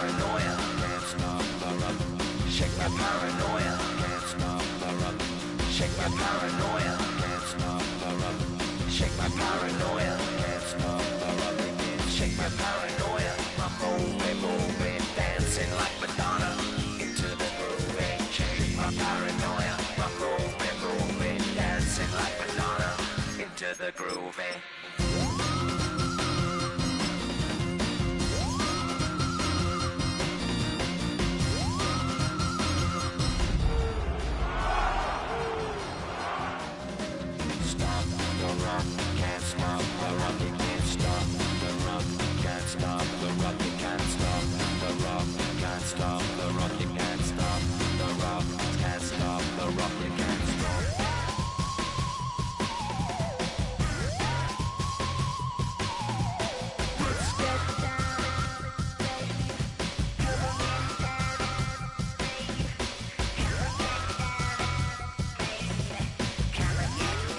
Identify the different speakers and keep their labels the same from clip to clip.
Speaker 1: paranoia, can't stop the rock. Shake my paranoia, can't stop the rock. Shake my paranoia, can't stop the rock. Shake my paranoia, can't stop the rock. Shake my paranoia, I'm moving, dancing like Madonna into the groove. Shake my paranoia, I'm moving, dancing like Madonna into the groove. Can't stop the rock, you can't stop the rock, can't stop the rock, you can't stop the rock, can't stop the rock, you can't stop the rock, can't stop the rock, you can't stop. Let's get down, baby. Come on, get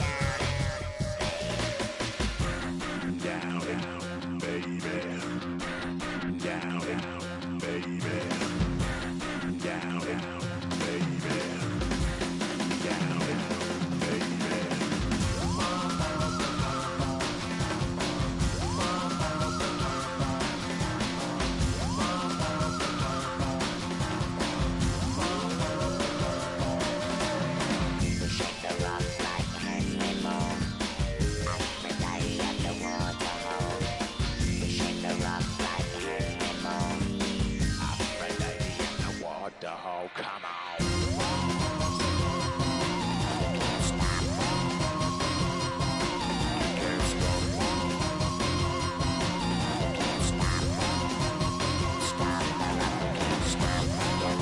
Speaker 1: down, baby. Down, baby. Down, baby. Down, baby. Shake the rock like Henry Moore. Aphrodite at the waterhole. Shake the rock like Henry Moore. Aphrodite at the waterhole. Come on. Can't stop. Can't stop. Can't stop. Stop the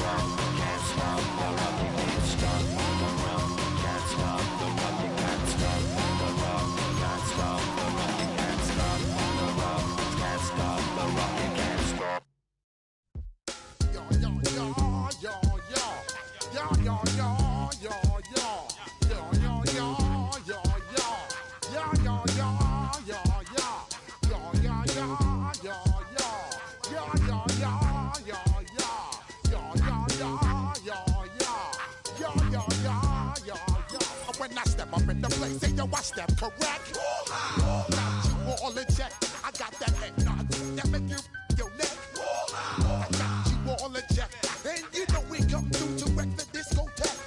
Speaker 1: rock. Can't stop the rock. Can't stop the rock. Can't stop the rock. Can't stop the rock. Can't stop the rock. Can't stop the rock. Can't stop the rock. Can't stop the rock. Can't stop.
Speaker 2: Yo, yo, yo, yo, yo. Yo, yo, yo, yo, yo. Yo, yo, yo, yo, yo. Yo, yo, yo, yo, yo. Yo, yo, yo, yo, yo. Yo, yo, yo, yo, yo. Yo, yo, yo, yo, yo. Yo, yo, yo, yo, yo. When I step up in the place, say yo, I step correct. Got you all in check. I got that head nod that make you your neck. I got you all in check. And you know we come through to wreck the discotheque.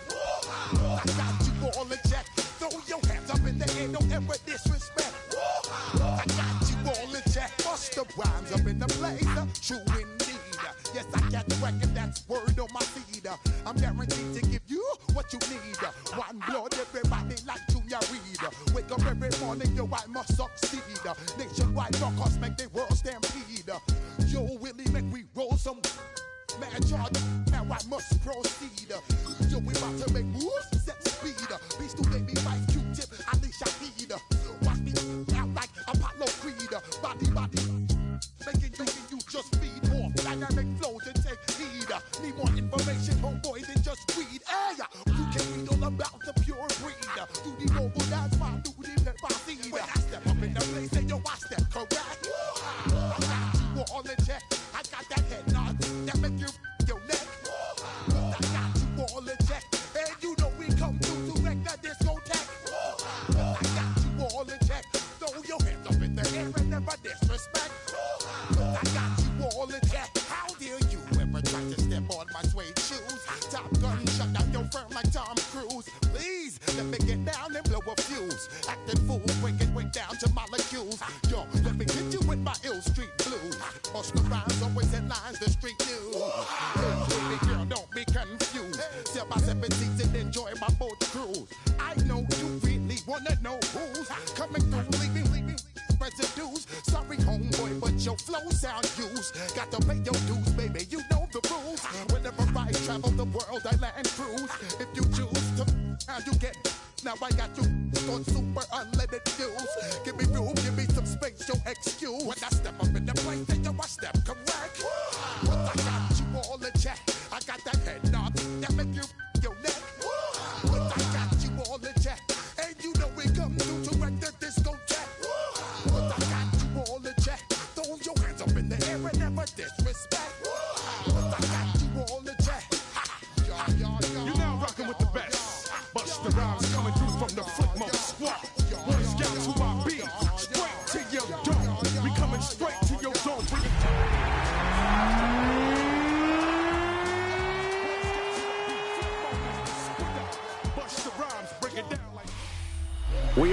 Speaker 2: I got you all in check. Throw your hands up in the air, don't ever disrespect. I got you all in check. Bust the rhymes up in the blazer. True indeed. Yes, I got record, that's word on my feed. I'm guaranteed to give you what you need. One blood, everybody like Junior Reed. Wake up every morning, yo, I must succeed. Nationwide rockers make the world stampede. Yo, Willie, make we roll some man charge. Now I must proceed. Yo, we about to make moves, set speed. Beast to baby wife, Q-tip, Alicia Heed. Watch me out like Apollo Creed. Body, making you just feed more dynamic flows and take heed. Need more information, homeboy, than just read. Hey, you can read all about the pure breed. Do the mobile dance, my duty, let my seed. When I step up in the place, say yo, I step correct. I got you all in check. I got that head nod that make you your neck. I got you all in check. And you know we come through to wreck that discotheque. I got you all in check. Throw your hands up in the air and never disrespect. I got you all in check. How dare you ever try to step on my suede shoes? Top Gun shut down your firm like Tom Cruise. Please let me get down and blow a fuse. Acting fool, breaking way down to molecules. Yo, let me hit you with my ill street blues. Bust the rhymes, always in lines, the street news. Hey, baby girl, don't be confused. Sell my 7 seats and enjoy my boat cruise. I know you really wanna know who's coming through, leaving residues. Sorry, homeboy, but your flow sound used. Got to pay your dues, baby, you know the rules. Whenever I travel the world, I land cruise. If you choose to, now you get. Now I got you on super unleaded fuels. Give me room, give me some space, your excuse. When I step up in the place, then yo, I step correct. But I got you all in check. I got that head nod that make you your neck. But I got you all in check. And you know we come through to wreck the discotheque. But I got you all in check. Throw your hands up in the air and never disrespect.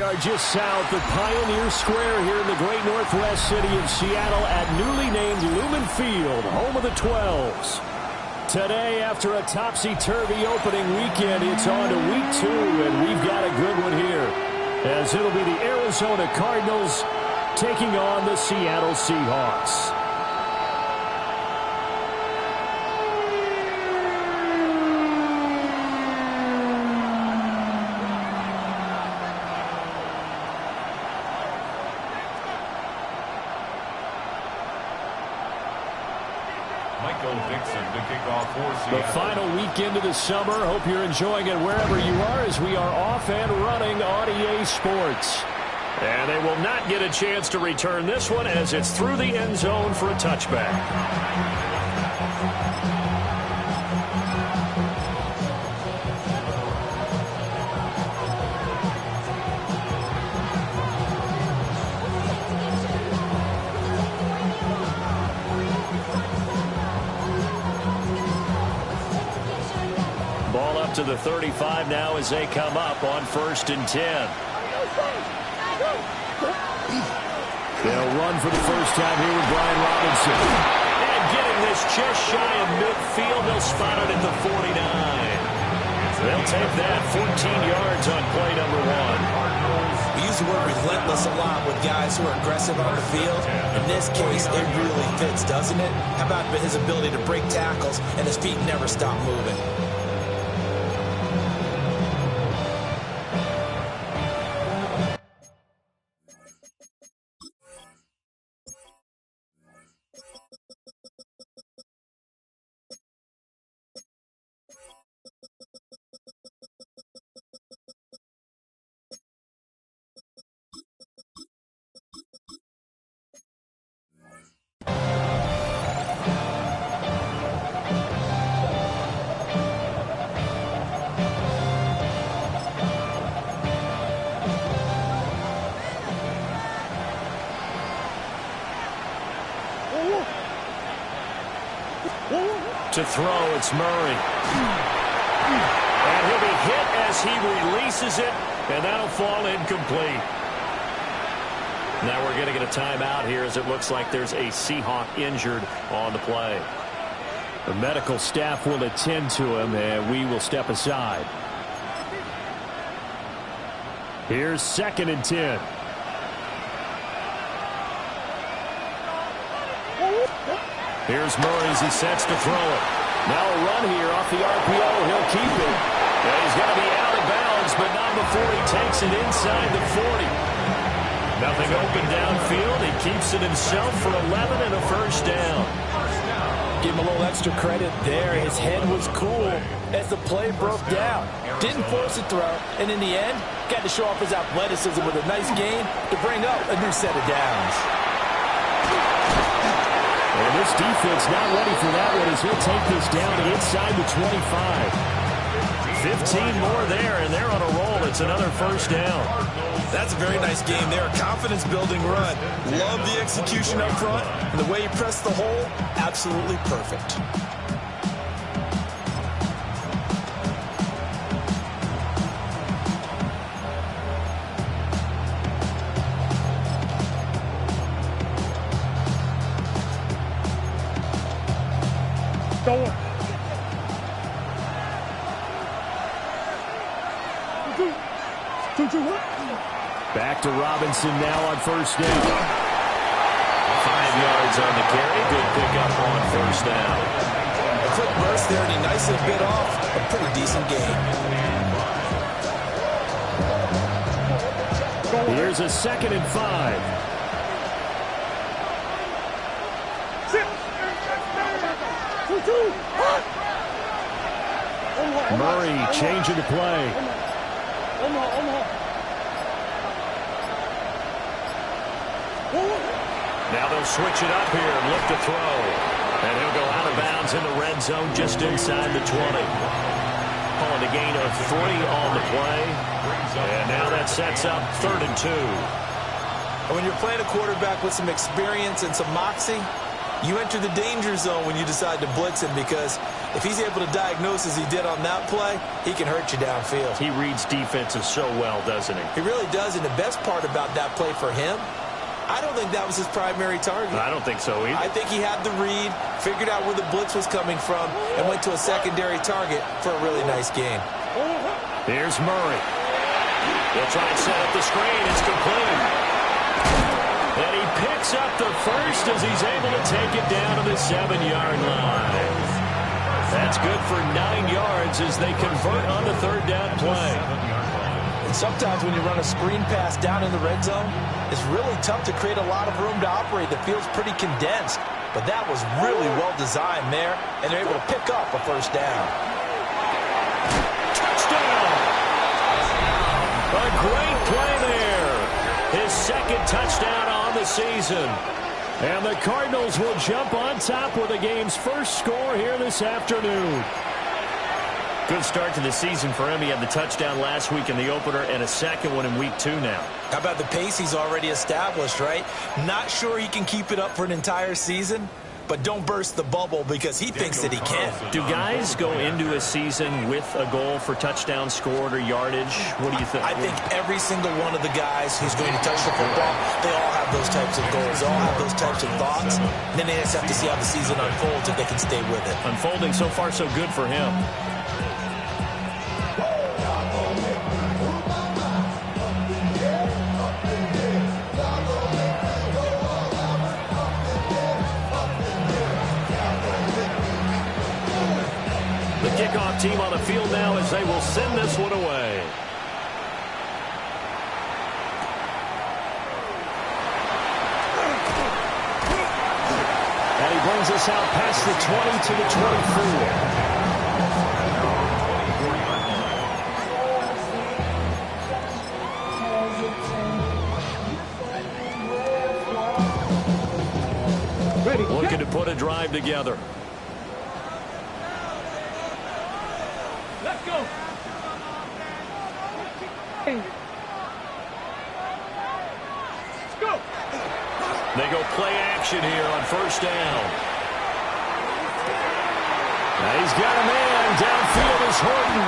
Speaker 3: are just south of Pioneer Square here in the great northwest city of Seattle at newly named Lumen Field, home of the 12s. Today, after a topsy-turvy opening weekend, it's on to week 2, and we've got a good one here, as it'll be the Arizona Cardinals taking on the Seattle Seahawks. The final weekend of the summer. Hope you're enjoying it wherever you are as we are off and running on EA Sports. And they will not get a chance to return this one as it's through the end zone for a touchback. To the 35 now as they come up on 1st and 10. They'll run for the first time here with Brian Robinson. And getting this just shy of midfield, they'll spot it at the 49. They'll take that 14 yards on play number 1.
Speaker 4: We use the word relentless a lot with guys who are aggressive on the field. In this case, it really fits, doesn't it? How about his ability to break tackles and his feet never stop moving?
Speaker 3: To throw, it's Murray. And he'll be hit as he releases it, and that'll fall incomplete. Now we're going to get a timeout here as it looks like there's a Seahawk injured on the play. The medical staff will attend to him, and we will step aside. Here's 2nd and 10. Here's Murray as he sets to throw it. Now a run here off the RPO. He'll keep it. And he's going to be out of bounds, but not before he takes it inside the 40. Nothing open downfield. He keeps it himself for 11 and a first down.
Speaker 5: Give him a little extra credit there. His head was cool as the play broke down. Didn't force a throw, and in the end, got to show off his athleticism with a nice gain to bring up a new set of downs.
Speaker 3: And this defense not ready for that one as he'll take this down to inside the 25. 15 more there, and they're on a roll. It's another first down.
Speaker 4: That's a very nice game there. Confidence-building run. Love the execution up front, and the way he pressed the hole, absolutely perfect.
Speaker 3: Back to Robinson now on first down. 5 yards on the carry. Good pickup on first down.
Speaker 4: A quick burst there, and he nicely bit off a pretty decent gain.
Speaker 3: Here's a 2nd and 5. Murray changing the play. Now they'll switch it up here and look to throw. And he'll go out of bounds in the red zone just inside the 20. Calling a gain of 3 on the play. And now that sets up 3rd and 2.
Speaker 4: And when you're playing a quarterback with some experience and some moxie, you enter the danger zone when you decide to blitz him because If he's able to diagnose as he did on that play, he can hurt you downfield.
Speaker 3: He reads defenses so well, doesn't he?
Speaker 4: He really does, and the best part about that play for him, I don't think that was his primary target.
Speaker 3: I don't think so either.
Speaker 4: I think he had the read, figured out where the blitz was coming from, and went to a secondary target for a really nice gain.
Speaker 3: Here's Murray. He'll try and set up the screen. It's complete. And he picks up the first as he's able to take it down to the 7-yard line. That's good for 9 yards as they convert on the third down play.
Speaker 4: And sometimes when you run a screen pass down in the red zone, it's really tough to create a lot of room to operate. The field's pretty condensed. But that was really well designed there, and they're able to pick up a first down.
Speaker 3: Touchdown! A great play there. His second touchdown on the season. And the Cardinals will jump on top with the game's first score here this afternoon. Good start to the season for him. He had the touchdown last week in the opener and a second one in week 2 now.
Speaker 4: How about the pace he's already established, right? Not sure he can keep it up for an entire season, but don't burst the bubble because he thinks that he can.
Speaker 3: Do guys go into a season with a goal for touchdown scored or yardage? What do you think?
Speaker 4: I think every single one of the guys who's going to touch the football, they all have those types of goals. They all have those types of thoughts. And then they just have to see how the season unfolds if they can stay with it.
Speaker 3: Unfolding so far so good for him. Kickoff team on the field now as they will send this one away. And he brings us out past the 20 to the 24. Looking to put a drive together.
Speaker 6: Let's go. Let's go.
Speaker 3: They go play action here on first down. Now he's got a man. Downfield is Horton.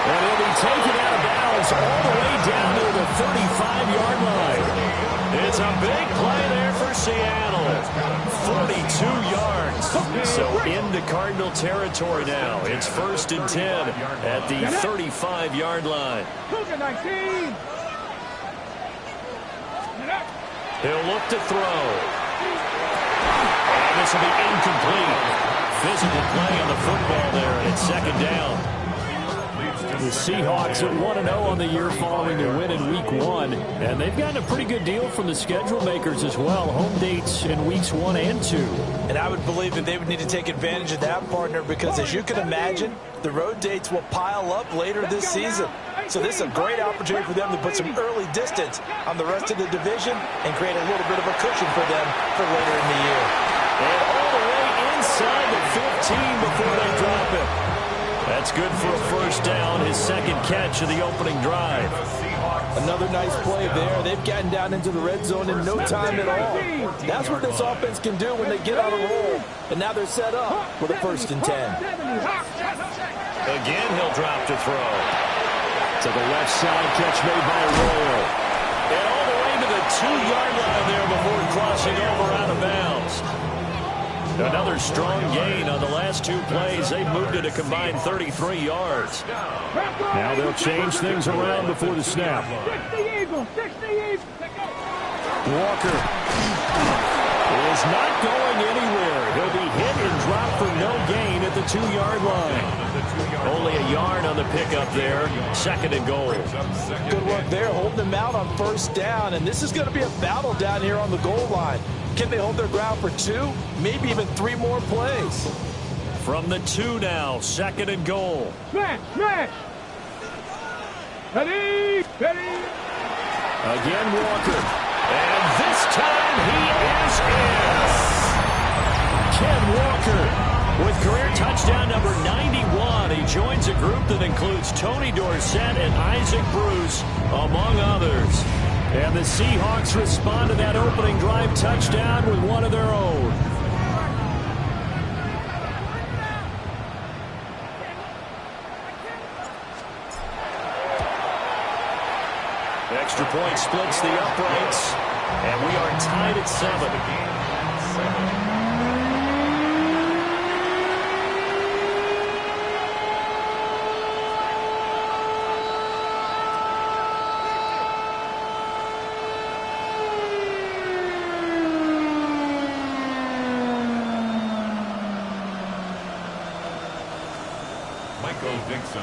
Speaker 3: And he'll be taken out of bounds all the way down to the 35-yard line. It's a big play there for Seattle. 42 yards. So into Cardinal territory now. It's 1st and 10 at the 35-yard line. He'll look to throw. And this will be incomplete. Physical play on the football there, and it's 2nd down. The Seahawks at 1-0 on the year following their win in Week 1. And they've gotten a pretty good deal from the schedule makers as well. Home dates in Weeks 1 and 2.
Speaker 4: And I would believe that they would need to take advantage of that, partner, because as you can imagine, the road dates will pile up later this season. So this is a great opportunity for them to put some early distance on the rest of the division and create a little bit of a cushion for them for later in the year.
Speaker 3: And all the way inside the 15 before they drop it. That's good for a first down, his 2nd catch of the opening drive.
Speaker 4: Another nice play there. They've gotten down into the red zone in no time at all. That's what this offense can do when they get on a roll. And now they're set up with a 1st and 10.
Speaker 3: Again, he'll drop to throw. To the left side, catch made by Royal. And all the way to the 2-yard line there before crossing over out of bounds. Another strong gain on the last 2 plays. They've moved it a combined 33 yards. Now they'll change things around before the snap. Walker is not going anywhere. He'll be hit and dropped for no gain at the 2-yard line. Only a yard on the pickup there. 2nd and goal.
Speaker 4: Good work there, holding them out on first down. And this is going to be a battle down here on the goal line. Can they hold their ground for 2, maybe even 3 more plays?
Speaker 3: From the 2 now, 2nd and goal.
Speaker 6: Ready.
Speaker 3: Again, Walker. And this time he is in. Ken Walker with career touchdown number 91. He joins a group that includes Tony Dorsett and Isaac Bruce, among others. And the Seahawks respond to that opening drive touchdown with one of their own. point splits the uprights, and we are tied at 7.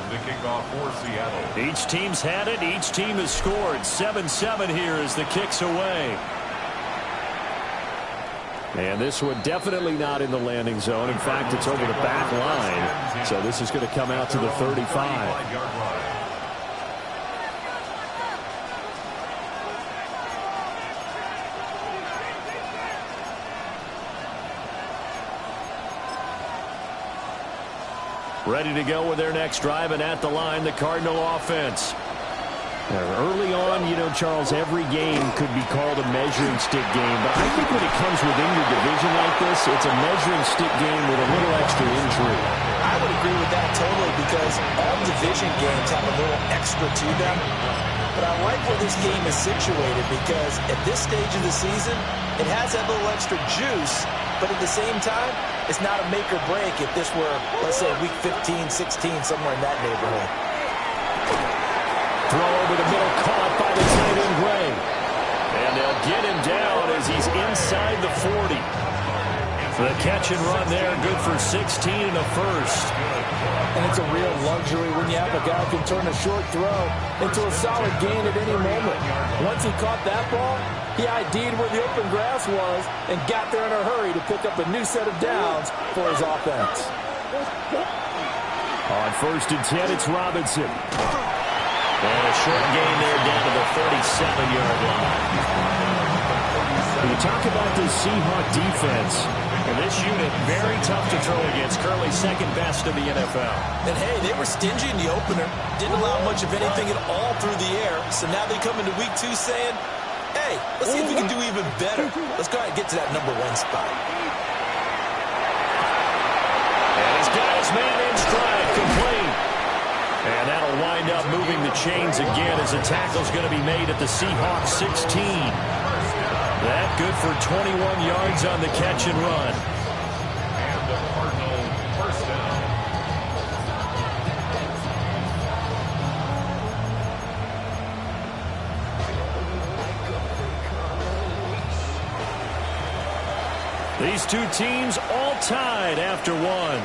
Speaker 7: The kickoff for Seattle.
Speaker 3: Each team's had it. Each team has scored. 7-7 here as the kick's away. And this one definitely not in the landing zone. In fact, it's over the back line. So this is going to come out to the 35. Ready to go with their next drive, and at the line, the Cardinal offense. Early on, you know, Charles, every game could be called a measuring stick game, but I think when it comes within your division like this, it's a measuring stick game with a little extra intrigue.
Speaker 4: I would agree with that totally, because all division games have a little extra to them. But I like where this game is situated, because at this stage of the season, it has that little extra juice, but at the same time, it's not a make or break if this were, let's say, week 15, 16, somewhere in that neighborhood.
Speaker 3: Throw over the middle, caught by the tight end, Gray. And they'll get him down as he's inside the 40. The catch and run there, good for 16 and a first.
Speaker 5: And it's a real luxury when you have a guy who can turn a short throw into a solid gain at any moment. Once he caught that ball, he ID'd where the open grass was and got there in a hurry to pick up a new set of downs for his offense.
Speaker 3: On 1st and 10, it's Robinson. And a short gain there down to the 37-yard line. When you talk about this Seahawk defense, and this unit, very tough to throw against, currently second best in the NFL.
Speaker 4: And hey, they were stingy in the opener, didn't allow much of anything at all through the air, so now they come into week 2 saying, hey, let's see if we can do even better. Let's go ahead and get to that number 1 spot.
Speaker 3: And he's got his man in stride, complete. And that'll wind up moving the chains again as a tackle's going to be made at the Seahawks 16. That good for 21 yards on the catch and run.
Speaker 7: And the Cardinal first down.
Speaker 3: These two teams all tied after one.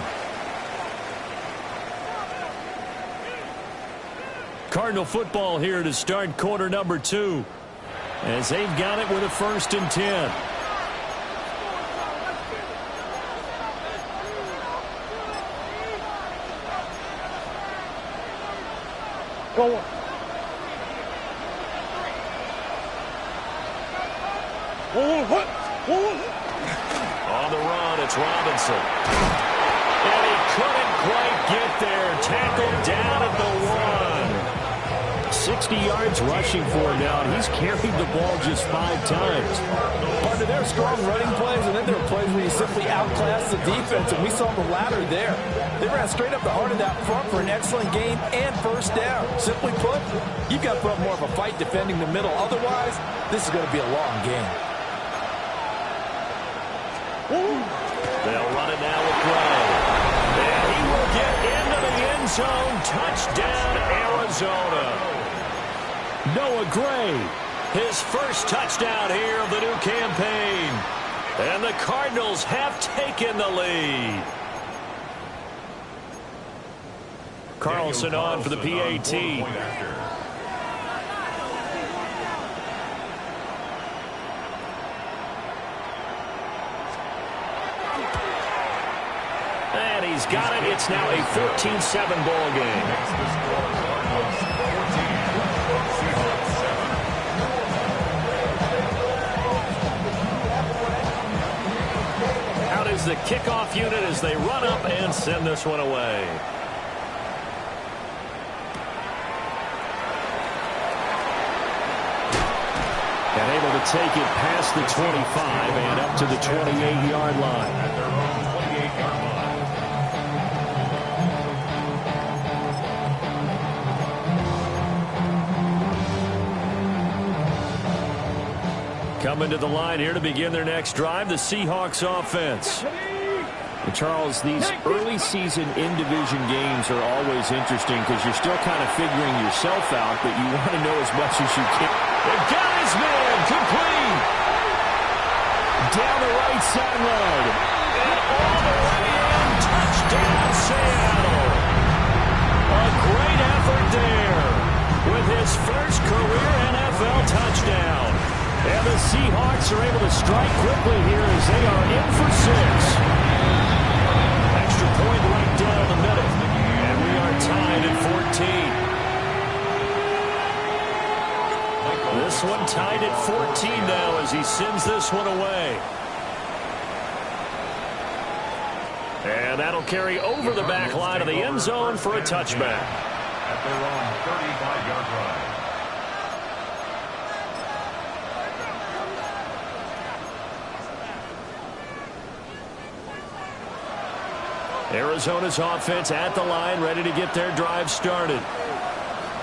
Speaker 3: Cardinal football here to start quarter number 2. As they've got it with a 1st and 10.
Speaker 6: Go on.
Speaker 3: On the run, it's Robinson. And he couldn't quite get there. Tackled down at the 1. 60 yards rushing for him now, and he's carried the ball just 5 times.
Speaker 5: Part of their strong running plays, and then there were plays where you simply outclass the defense, and we saw the latter there. They ran straight up the heart of that front for an excellent gain and first down. Simply put, you've got to put up more of a fight defending the middle. Otherwise, this is going to be a long game.
Speaker 3: They'll run it now with Gray. And he will get into the end zone. Touchdown, Arizona. Noah Gray, his first touchdown here of the new campaign. And the Cardinals have taken the lead. Carlson on for the PAT. And he's got it. It's now a 14-7 ball game. Out is the kickoff unit as they run up and send this one away. And able to take it past the 25 and up to the 28-yard line.
Speaker 7: At their own 28-yard line.
Speaker 3: Coming to the line here to begin their next drive, the Seahawks offense. And Charles, these early season in-division games are always interesting because you're still kind of figuring yourself out, but you want to know as much as you can. They've got his man, complete. Down the right sideline. And all the way in, touchdown Seattle. A great effort there with his first career NFL touchdown. And the Seahawks are able to strike quickly here as they are in for 6. Extra point right down the middle. And we are tied at 14. This one tied at 14 now as he sends this one away. And that'll carry over the back line of the end zone for a touchback.
Speaker 7: At their own 35-yard line.
Speaker 3: Arizona's offense at the line, ready to get their drive started.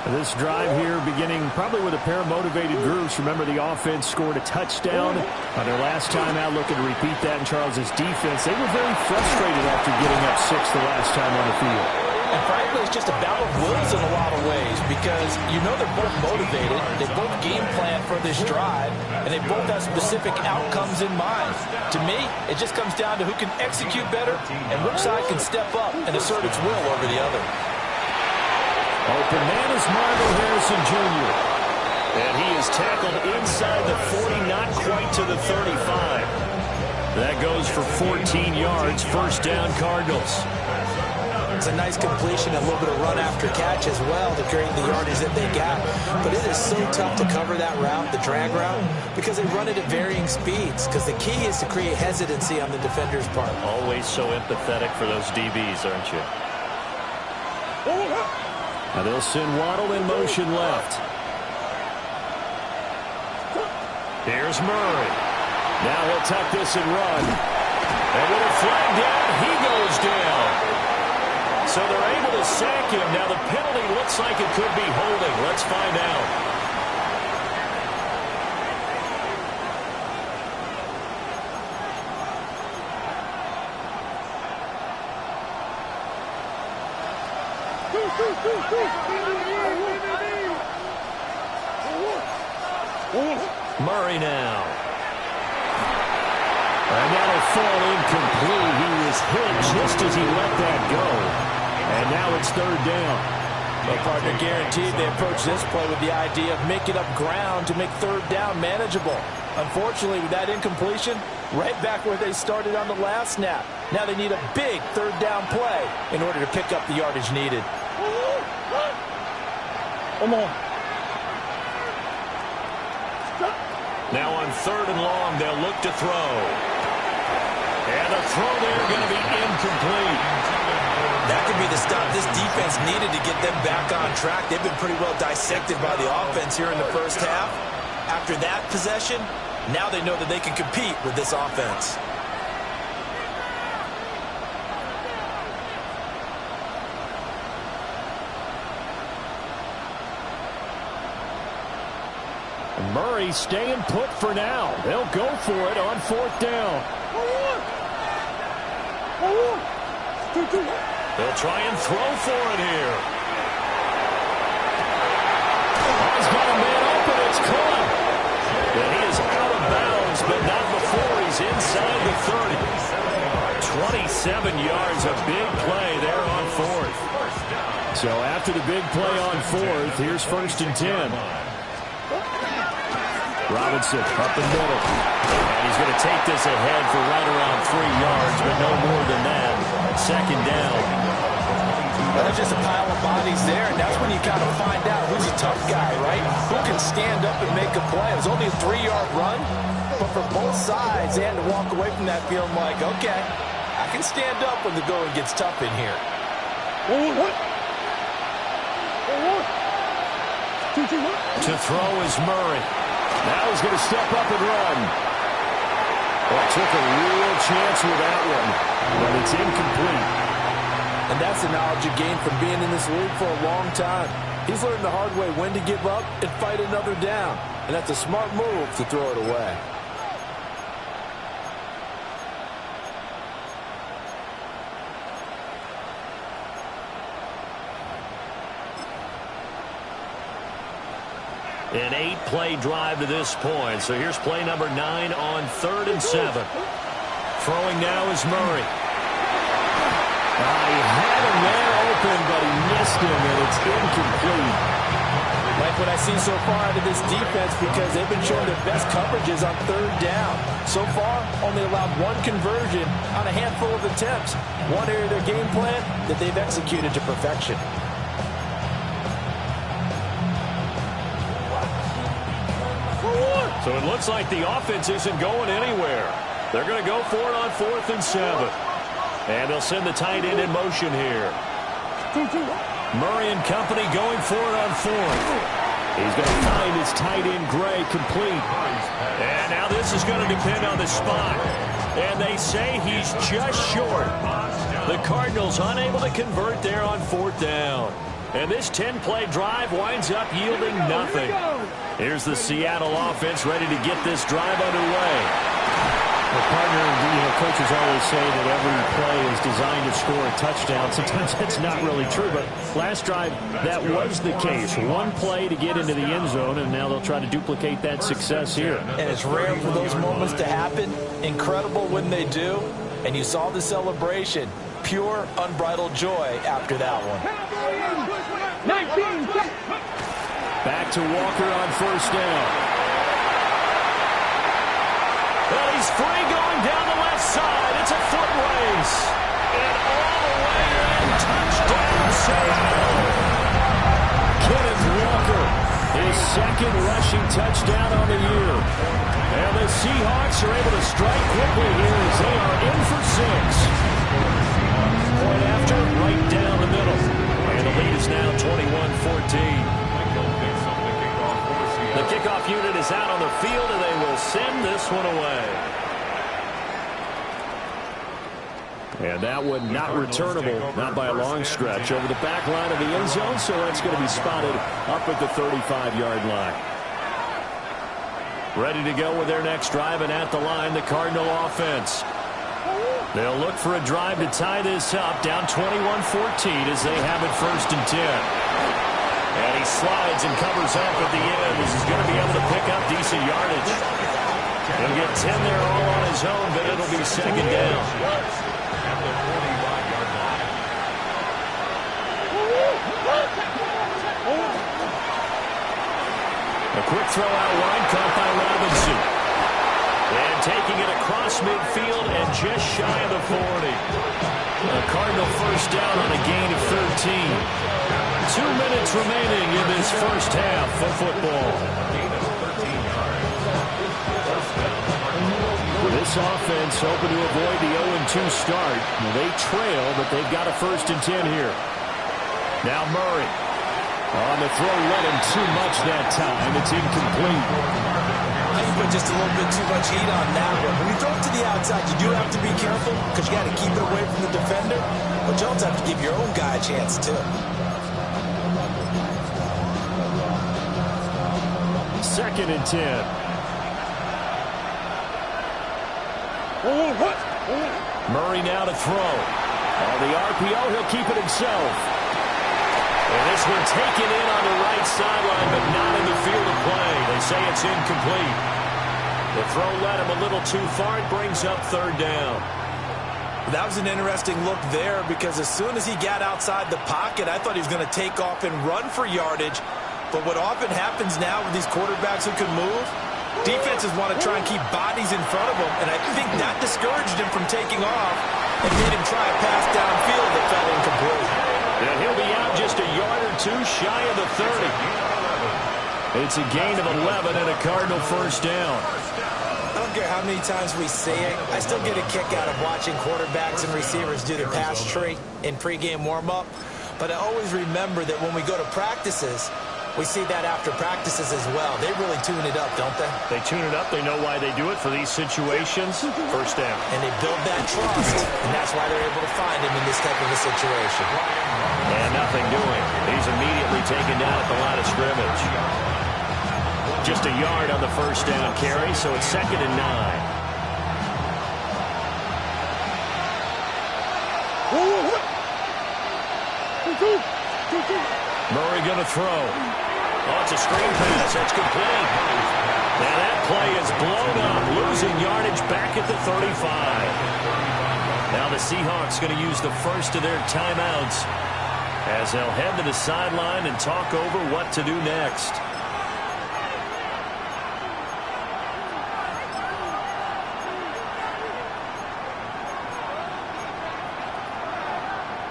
Speaker 3: This drive here beginning probably with a pair of motivated groups. Remember, the offense scored a touchdown on their last time out, looking to repeat that in Charles's defense. They were very frustrated after getting up 6 the last time on the field.
Speaker 4: And frankly, it's just a battle of wills in a lot of ways because you know they're both motivated, they both game plan for this drive, and they both have specific outcomes in mind. To me, it just comes down to who can execute better and which side can step up and assert its will over the other.
Speaker 3: Open man is Marvin Harrison Jr. And he is tackled inside the 40, not quite to the 35. That goes for 14 yards, first down Cardinals.
Speaker 4: It's a nice completion, a little bit of run after catch as well to create the yardage that they got. But it is so tough to cover that route, the drag route, because they run it at varying speeds. Because the key is to create hesitancy on the defender's part.
Speaker 3: Always so empathetic for those DBs, aren't you? Now they'll send Waddle in motion left. Here's Murray. Now he'll tuck this and run. And with a flag down, he goes down. So they're able to sack him. Now the penalty looks like it could be holding. Let's find out. Murray now. And that'll fall incomplete. He was hit just as he let that go. And now it's third down.
Speaker 4: Well, partner, guaranteed they approach this play with the idea of making up ground to make third down manageable. Unfortunately, with that incompletion, right back where they started on the last snap. Now they need a big third down play in order to pick up the yardage needed.
Speaker 6: Come on.
Speaker 3: Now on third and long, they'll look to throw. And the throw there going to be incomplete.
Speaker 4: That could be the stop this defense needed to get them back on track. They've been pretty well dissected by the offense here in the first half. After that possession, now they know that they can compete with this offense.
Speaker 3: Murray staying put for now. They'll go for it on fourth down. They'll try and throw for it here. He's got a man open. It's caught. And he is out of bounds, but not before he's inside the 30. 27 yards, a big play there on fourth. So after the big play on fourth, here's first and 10. Robinson up the middle. And he's going to take this ahead for right around 3 yards, but no more than that. Second down.
Speaker 4: Well, there's just a pile of bodies there, and that's when you kind of find out who's a tough guy, right? Who can stand up and make a play. It was only a 3-yard run, but for both sides, they had to walk away from that feeling like, okay, I can stand up when the going gets tough in here.
Speaker 3: To throw is Murray. Now he's going to step up and run. Well, took a real chance with that one, but it's incomplete.
Speaker 5: And that's the knowledge you gain from being in this league for a long time. He's learned the hard way when to give up and fight another down. And that's a smart move to throw it away.
Speaker 3: An 8-play drive to this point. So here's play number 9 on 3rd and 7. Throwing now is Murray. He had him there open, but he missed him, and it's incomplete.
Speaker 5: Like what I've seen so far out of this defense, because they've been showing their best coverages on 3rd down. So far, only allowed 1 conversion on a handful of attempts. One area of their game plan that they've executed to perfection.
Speaker 3: So it looks like the offense isn't going anywhere. They're going to go for it on 4th and 7. And they'll send the tight end in motion here. Murray and company going for it on 4th. He's going to find his tight end Gray complete. And now this is going to depend on the spot. And they say he's just short. The Cardinals unable to convert there on 4th down. And this 10-play drive winds up yielding nothing. Here's the Seattle offense ready to get this drive underway.
Speaker 6: Well, partner, coaches always say that every play is designed to score a touchdown. Sometimes that's not really true, but last drive, that was the case. One play to get into the end zone, and now they'll try to duplicate that success here.
Speaker 5: And it's rare for those moments to happen. Incredible when they do. And you saw the celebration. Pure, unbridled joy after that one.
Speaker 3: Back to Walker on 1st down. Well, he's free going down the left side. It's a foot race. And all the way in. Touchdown, Seattle. Kenneth Walker, his 2nd rushing touchdown on the year. And the Seahawks are able to strike quickly here as they are in for 6. Point after, right down the middle. And the lead is now 21-14. The kickoff unit is out on the field, and they will send this one away. And that one not returnable, not by a long stretch, over the back line of the end zone, so that's going to be spotted up at the 35-yard line. Ready to go with their next drive, and at the line, the Cardinal offense. They'll look for a drive to tie this up, down 21-14 as they have it 1st and 10. And he slides and covers up at the end. He's going to be able to pick up decent yardage. He'll get 10 there all on his own, but it'll be 2nd down. A quick throw out wide, caught by Robinson. And taking it across midfield and just shy of the 40. A Cardinal 1st down on a gain of 13. 2 minutes remaining in this first half of football. This offense hoping to avoid the 0-2 start. They trail, but they've got a 1st and 10 here. Now Murray. On the throw, let him too much that time. It's incomplete.
Speaker 5: You put just a little bit too much heat on that one. When you throw it to the outside, you do have to be careful because you got to keep it away from the defender. But you also have to give your own guy a chance, too.
Speaker 3: 2nd and 10. Murray now to throw. On the RPO, he'll keep it himself. And this one taken in on the right sideline, but not in the field of play. They say it's incomplete. The throw led him a little too far. It brings up 3rd down.
Speaker 5: That was an interesting look there because as soon as he got outside the pocket, I thought he was going to take off and run for yardage. But what often happens now with these quarterbacks who can move, defenses want to try and keep bodies in front of them, and I think that discouraged him from taking off and made him try a pass downfield that fell incomplete.
Speaker 3: And he'll be out just a yard or 2 shy of the 30. It's a gain of 11 and a Cardinal 1st down.
Speaker 5: I don't care how many times we see it, I still get a kick out of watching quarterbacks and receivers do the pass tree in pregame warm-up. But I always remember that when we go to practices,
Speaker 4: We see that after practices as well. They really tune it up, don't they?
Speaker 6: They tune it up. They know why they do it for these situations. First down.
Speaker 4: And they build that trust, and that's why they're able to find him in this type of a situation.
Speaker 6: And nothing doing. He's immediately taken down at the line of scrimmage. Just a yard on the first down carry, so it's 2nd and 9. Murray going to throw. Oh, it's a screen pass. That's complete. Now that play is blown up, losing yardage back at the 35. Now the Seahawks going to use the first of their timeouts as they'll head to the sideline and talk over what to do next.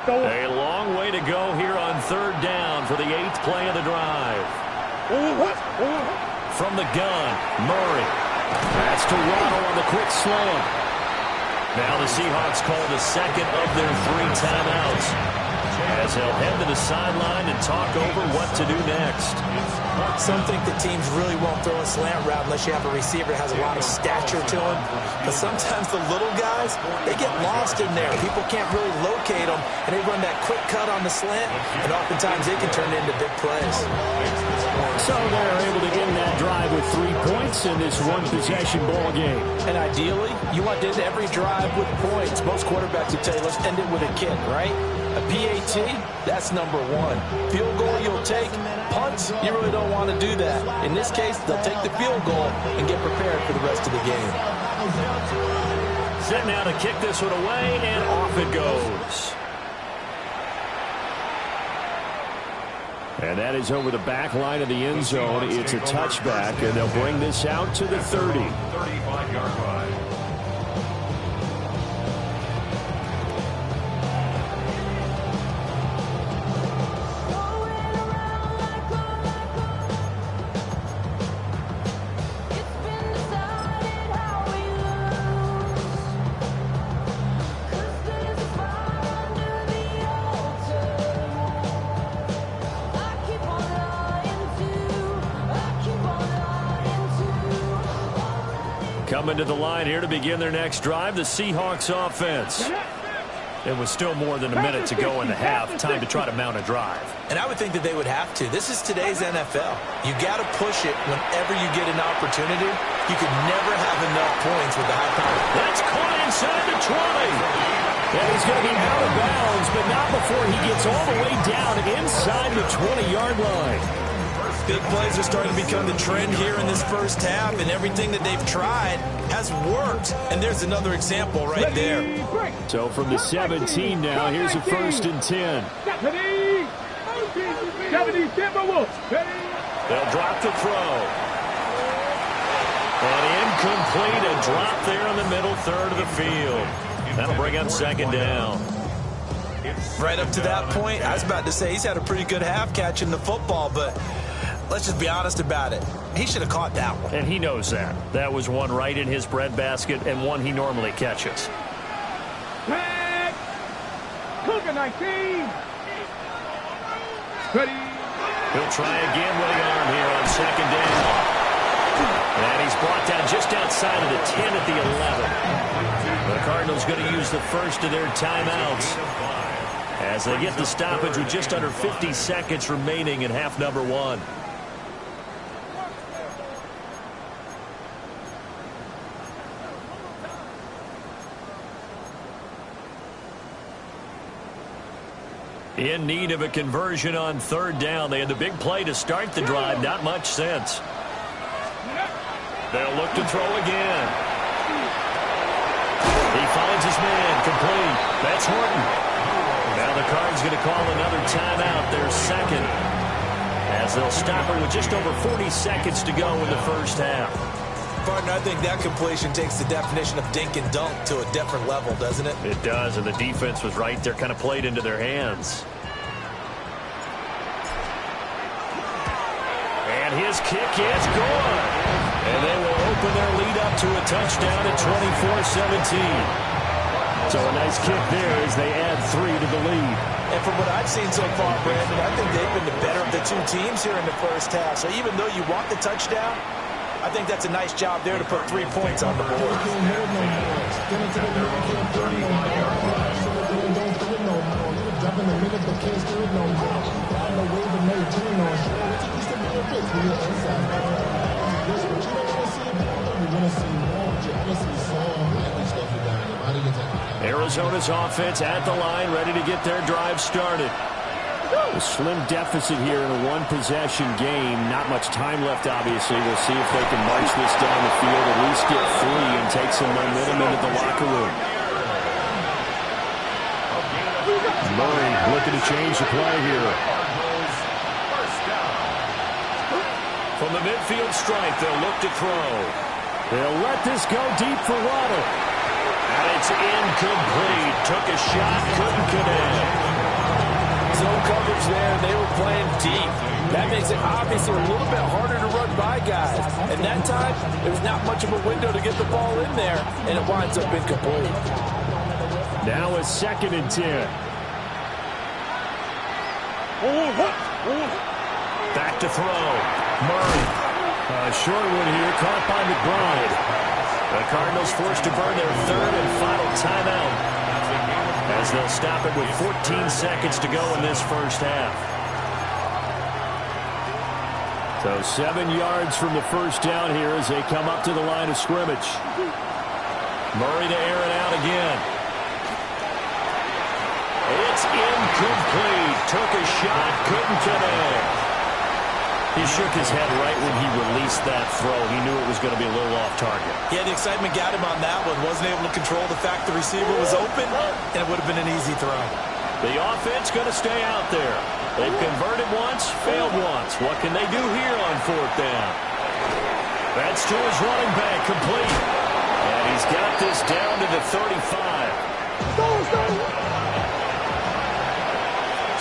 Speaker 6: A long way to go here on 3rd down for the 8th play of the drive. From the gun, Murray. That's to Waddle on the quick slant. Now the Seahawks call the 2nd of their 3 timeouts as they'll head to the sideline and talk over what to do next.
Speaker 4: Some think the teams really won't throw a slant route unless you have a receiver that has a lot of stature to him. But sometimes the little guys, they get lost in there. People can't really locate them, and they run that quick cut on the slant, and oftentimes they can turn it into big plays.
Speaker 3: So they're able to end that drive with 3 points in this one-possession ball game.
Speaker 4: And ideally, you want to end every drive with points. Most quarterbacks would tell you, let's end it with a kick, right? A PAT, that's number 1. Field goal you'll take. Punts, you really don't want to do that. In this case, they'll take the field goal and get prepared for the rest of the game.
Speaker 3: Set now to kick this one away, and off it goes. And that is over the back line of the end zone. It's a touchback, and they'll bring this out to the 30.
Speaker 7: 35-yard line.
Speaker 3: Coming to the line here to begin their next drive, the Seahawks offense. It was still more than a minute to go in the half. Time to try to mount a drive.
Speaker 4: And I would think that they would have to. This is today's NFL. You got to push it whenever you get an opportunity. You could never have enough points with the high power.
Speaker 3: That's caught inside the 20. And he's going to be out of bounds, but not before he gets all the way down inside the 20-yard line.
Speaker 4: Big plays are starting to become the trend here in this first half, and everything that they've tried has worked. And there's another example right there.
Speaker 3: So from the 17 now, here's a 1st and 10. They'll drop the throw. And incomplete, a drop there in the middle third of the field. That'll bring up 2nd down.
Speaker 4: Right up to that point, I was about to say he's had a pretty good half catching the football, but let's just be honest about it. He should have caught that one.
Speaker 3: And he knows that. That was one right in his breadbasket and one he normally catches.
Speaker 8: Cougar 19. Ready.
Speaker 3: He'll try again with the arm here on 2nd down. And he's brought down just outside of the 10 at the 11. The Cardinals going to use the first of their timeouts as they get the stoppage with just under 50 seconds remaining in half number 1. In need of a conversion on 3rd down. They had the big play to start the drive. Not much sense. They'll look to throw again. He finds his man. Complete. That's Horton. Now the Cards going to call another timeout. Their 2nd. As they'll stop it with just over 40 seconds to go in the first half.
Speaker 4: Partner, I think that completion takes the definition of dink and dunk to a different level, doesn't it?
Speaker 3: It does, and the defense was right there, kind of played into their hands. And his kick is good. And they will open their lead up to a touchdown at 24-17. So a nice kick there as they add 3 to the lead.
Speaker 4: And from what I've seen so far, Brandon, I think they've been the better of the two teams here in the first half. So even though you want the touchdown, I think that's a nice job there to put 3 points on the board.
Speaker 3: Arizona's offense at the line, ready to get their drive started. A slim deficit here in a one-possession game. Not much time left, obviously. We'll see if they can march this down the field, at least get 3 and take some momentum into the locker room. Murray looking to change the play here. From the midfield stripe, they'll look to throw. They'll let this go deep for Waddle. And it's incomplete. Took a shot, couldn't connect.
Speaker 5: Zone coverage there, they were playing deep. That makes it obviously a little bit harder to run by guys. And that time, there was not much of a window to get the ball in there, and it winds up incomplete.
Speaker 3: Now a 2nd and 10. Back to throw. Murray. A short one here, caught by McBride. The Cardinals forced to burn their 3rd and final timeout, as they'll stop it with 14 seconds to go in this first half. So 7 yards from the first down here as they come up to the line of scrimmage. Murray to air it out again. It's incomplete. Took a shot, couldn't connect. He shook his head right when he released that throw. He knew it was going to be a little off target.
Speaker 4: Yeah, the excitement got him on that one. Wasn't able to control the fact the receiver was open, and it would have been an easy throw.
Speaker 3: The offense going to stay out there. They've converted once, failed once. What can they do here on 4th down? That's to his running back, complete. And he's got this down to the 35.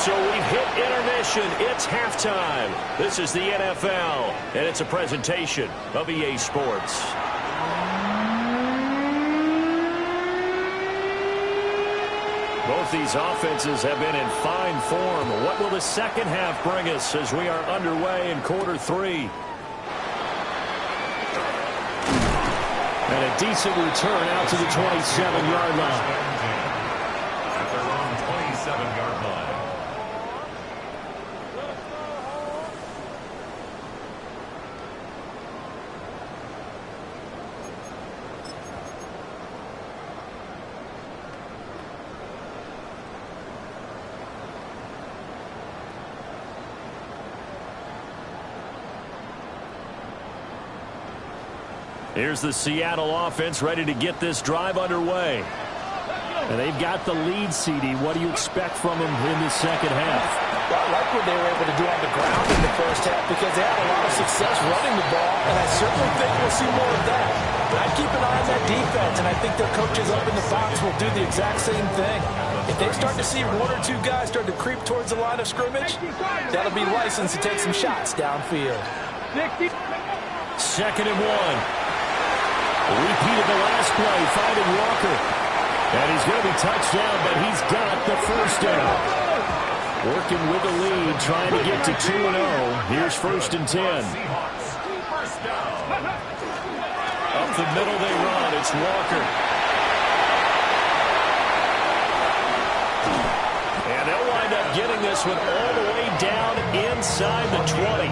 Speaker 3: So we've hit intermission. It's halftime. This is the NFL, and it's a presentation of EA Sports. Both these offenses have been in fine form. What will the second half bring us as we are underway in quarter 3? And a decent return out to the 27-yard line.
Speaker 7: At their own 27-yard line.
Speaker 3: Here's the Seattle offense ready to get this drive underway. And they've got the lead, CD. What do you expect from them in the second half?
Speaker 5: Well, I like what they were able to do on the ground in the first half because they had a lot of success running the ball, and I certainly think we'll see more of that. But I'd keep an eye on that defense, and I think their coaches up in the box will do the exact same thing. If they start to see 1 or 2 guys start to creep towards the line of scrimmage, that'll be licensed to take some shots downfield.
Speaker 3: 2nd and 1. Repeat of the last play, finding Walker. And he's going to be touched down, but he's got the first down. Working with the lead, trying to get to 2-0. Here's 1st and 10. Up the middle they run. It's Walker. And they'll wind up getting this one all the way down inside the 20.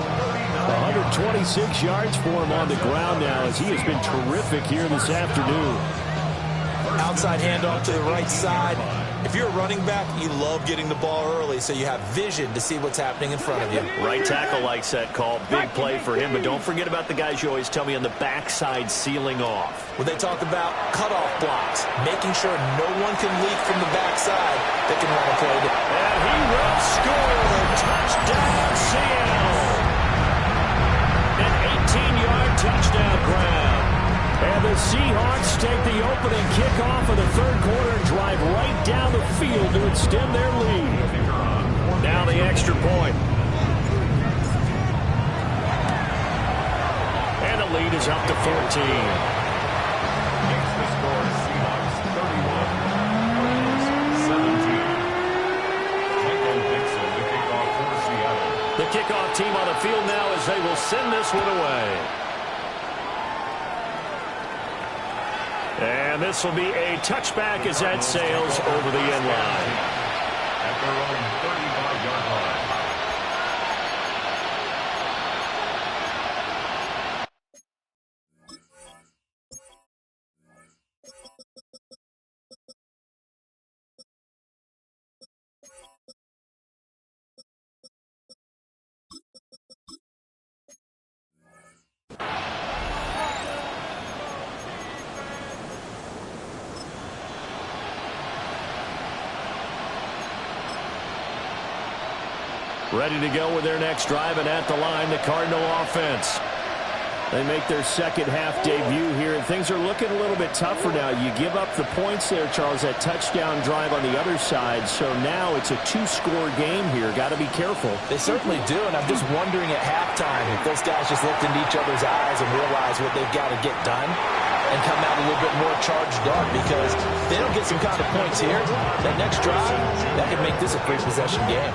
Speaker 3: 126 yards for him on the ground now as he has been terrific here this afternoon.
Speaker 4: Outside handoff to the right side. If you're a running back, you love getting the ball early so you have vision to see what's happening in front of you.
Speaker 3: Right tackle likes that call. Big play for him, but don't forget about the guys you always tell me on the backside sealing off.
Speaker 4: When they talk about cutoff blocks, making sure no one can leak from the backside that can run a play.
Speaker 3: And he will score. Touchdown, Seattle. An 18-yard touchdown grab. And the Seahawks take the opening kickoff of the third quarter and drive right down the field to extend their lead. Now the extra point. And the lead is up to 14.
Speaker 7: Makes the score Seahawks 31,
Speaker 3: kickoff team on the field now as they will send this one away. And this will be a touchback as that sails over the end line.
Speaker 7: At their own 35-yard line.
Speaker 3: Ready to go with their next drive, and at the line, the Cardinal offense. They make their second half debut here, and things are looking a little bit tougher now. You give up the points there, Charles, that touchdown drive on the other side, so now it's a two-score game here. Got to be careful.
Speaker 5: They certainly do, and I'm just wondering at halftime if those guys just looked into each other's eyes and realized what they've got to get done and come out a little bit more charged up, because if they don't get some kind of points here, that next drive, that could make this a three-possession game.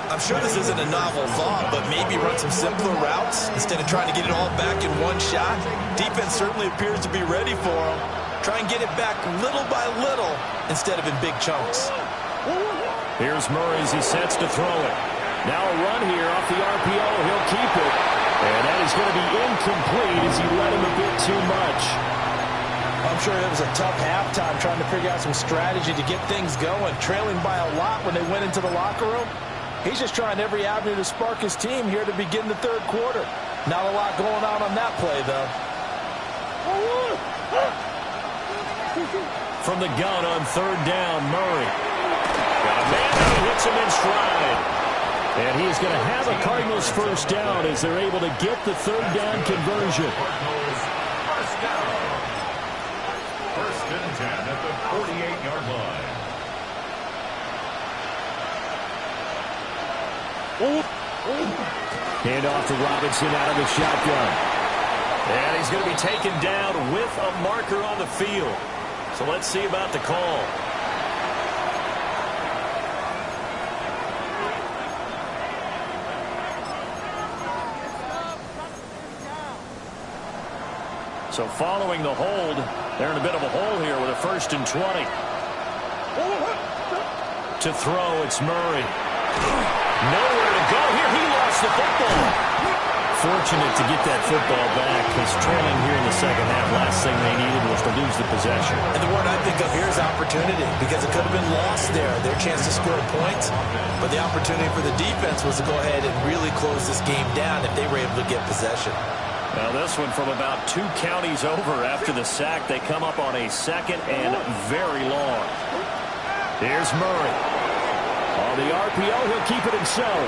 Speaker 4: I'm sure this isn't a novel thought, but maybe run some simpler routes instead of trying to get it all back in one shot. Defense certainly appears to be ready for them. Try and get it back little by little instead of in big chunks.
Speaker 3: Here's Murray as he sets to throw it. Now a run here off the RPO. He'll keep it. And that is going to be incomplete as he led him a bit too much.
Speaker 5: I'm sure it was a tough halftime trying to figure out some strategy to get things going, trailing by a lot when they went into the locker room. He's just trying every avenue to spark his team here to begin the third quarter. Not a lot going on that play, though.
Speaker 3: From the gun on third down, Murray. Got a man and he hits him in stride. And he's going to have a Cardinals first down as they're able to get the third down conversion.
Speaker 7: Cardinals first down. First and 10 at the 48-yard line.
Speaker 3: Hand off to Robinson out of the shotgun. And he's going to be taken down with a marker on the field. So let's see about the call. So following the hold, they're in a bit of a hole here with a 1st and 20. To throw, it's Murray. Nowhere to go here. He lost the football. Fortunate to get that football back, because trailing here in the second half, last thing they needed was to lose the possession.
Speaker 4: And the word I think of here is opportunity, because it could have been lost there, their chance to score points. But the opportunity for the defense was to go ahead and really close this game down if they were able to get possession.
Speaker 3: Now this one from about 2 counties over after the sack. They come up on a 2nd and very long. Here's Murray. On the RPO, he'll keep it himself.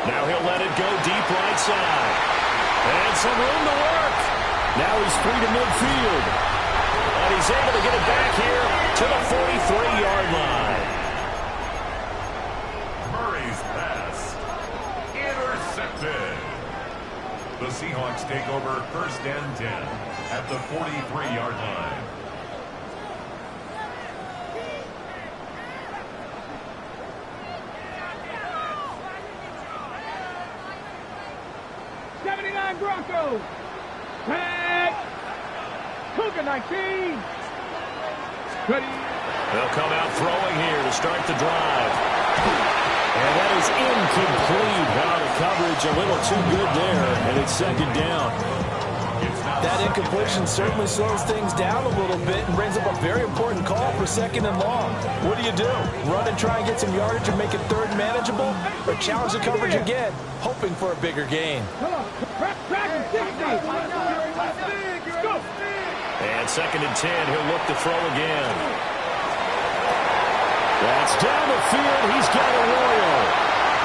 Speaker 3: Now he'll let it go deep right side. And some room to work. Now he's free to midfield. And he's able to get it back here to the 43-yard line.
Speaker 7: Murray's pass. Intercepted. The Seahawks take over 1st and 10 at the 43-yard line.
Speaker 8: Broncos. Tag. Cougar 19. Ready.
Speaker 3: They'll come out throwing here to start the drive. And that is incomplete. Wow, the coverage a little too good there, and it's 2nd down.
Speaker 5: That incompletion certainly slows things down a little bit and brings up a very important call for 2nd and long. What do? Run and try and get some yardage and make it third manageable, or challenge the coverage again, hoping for a bigger gain?
Speaker 3: And 2nd and 10, he'll look to throw again. That's down the field. He's got a Royal.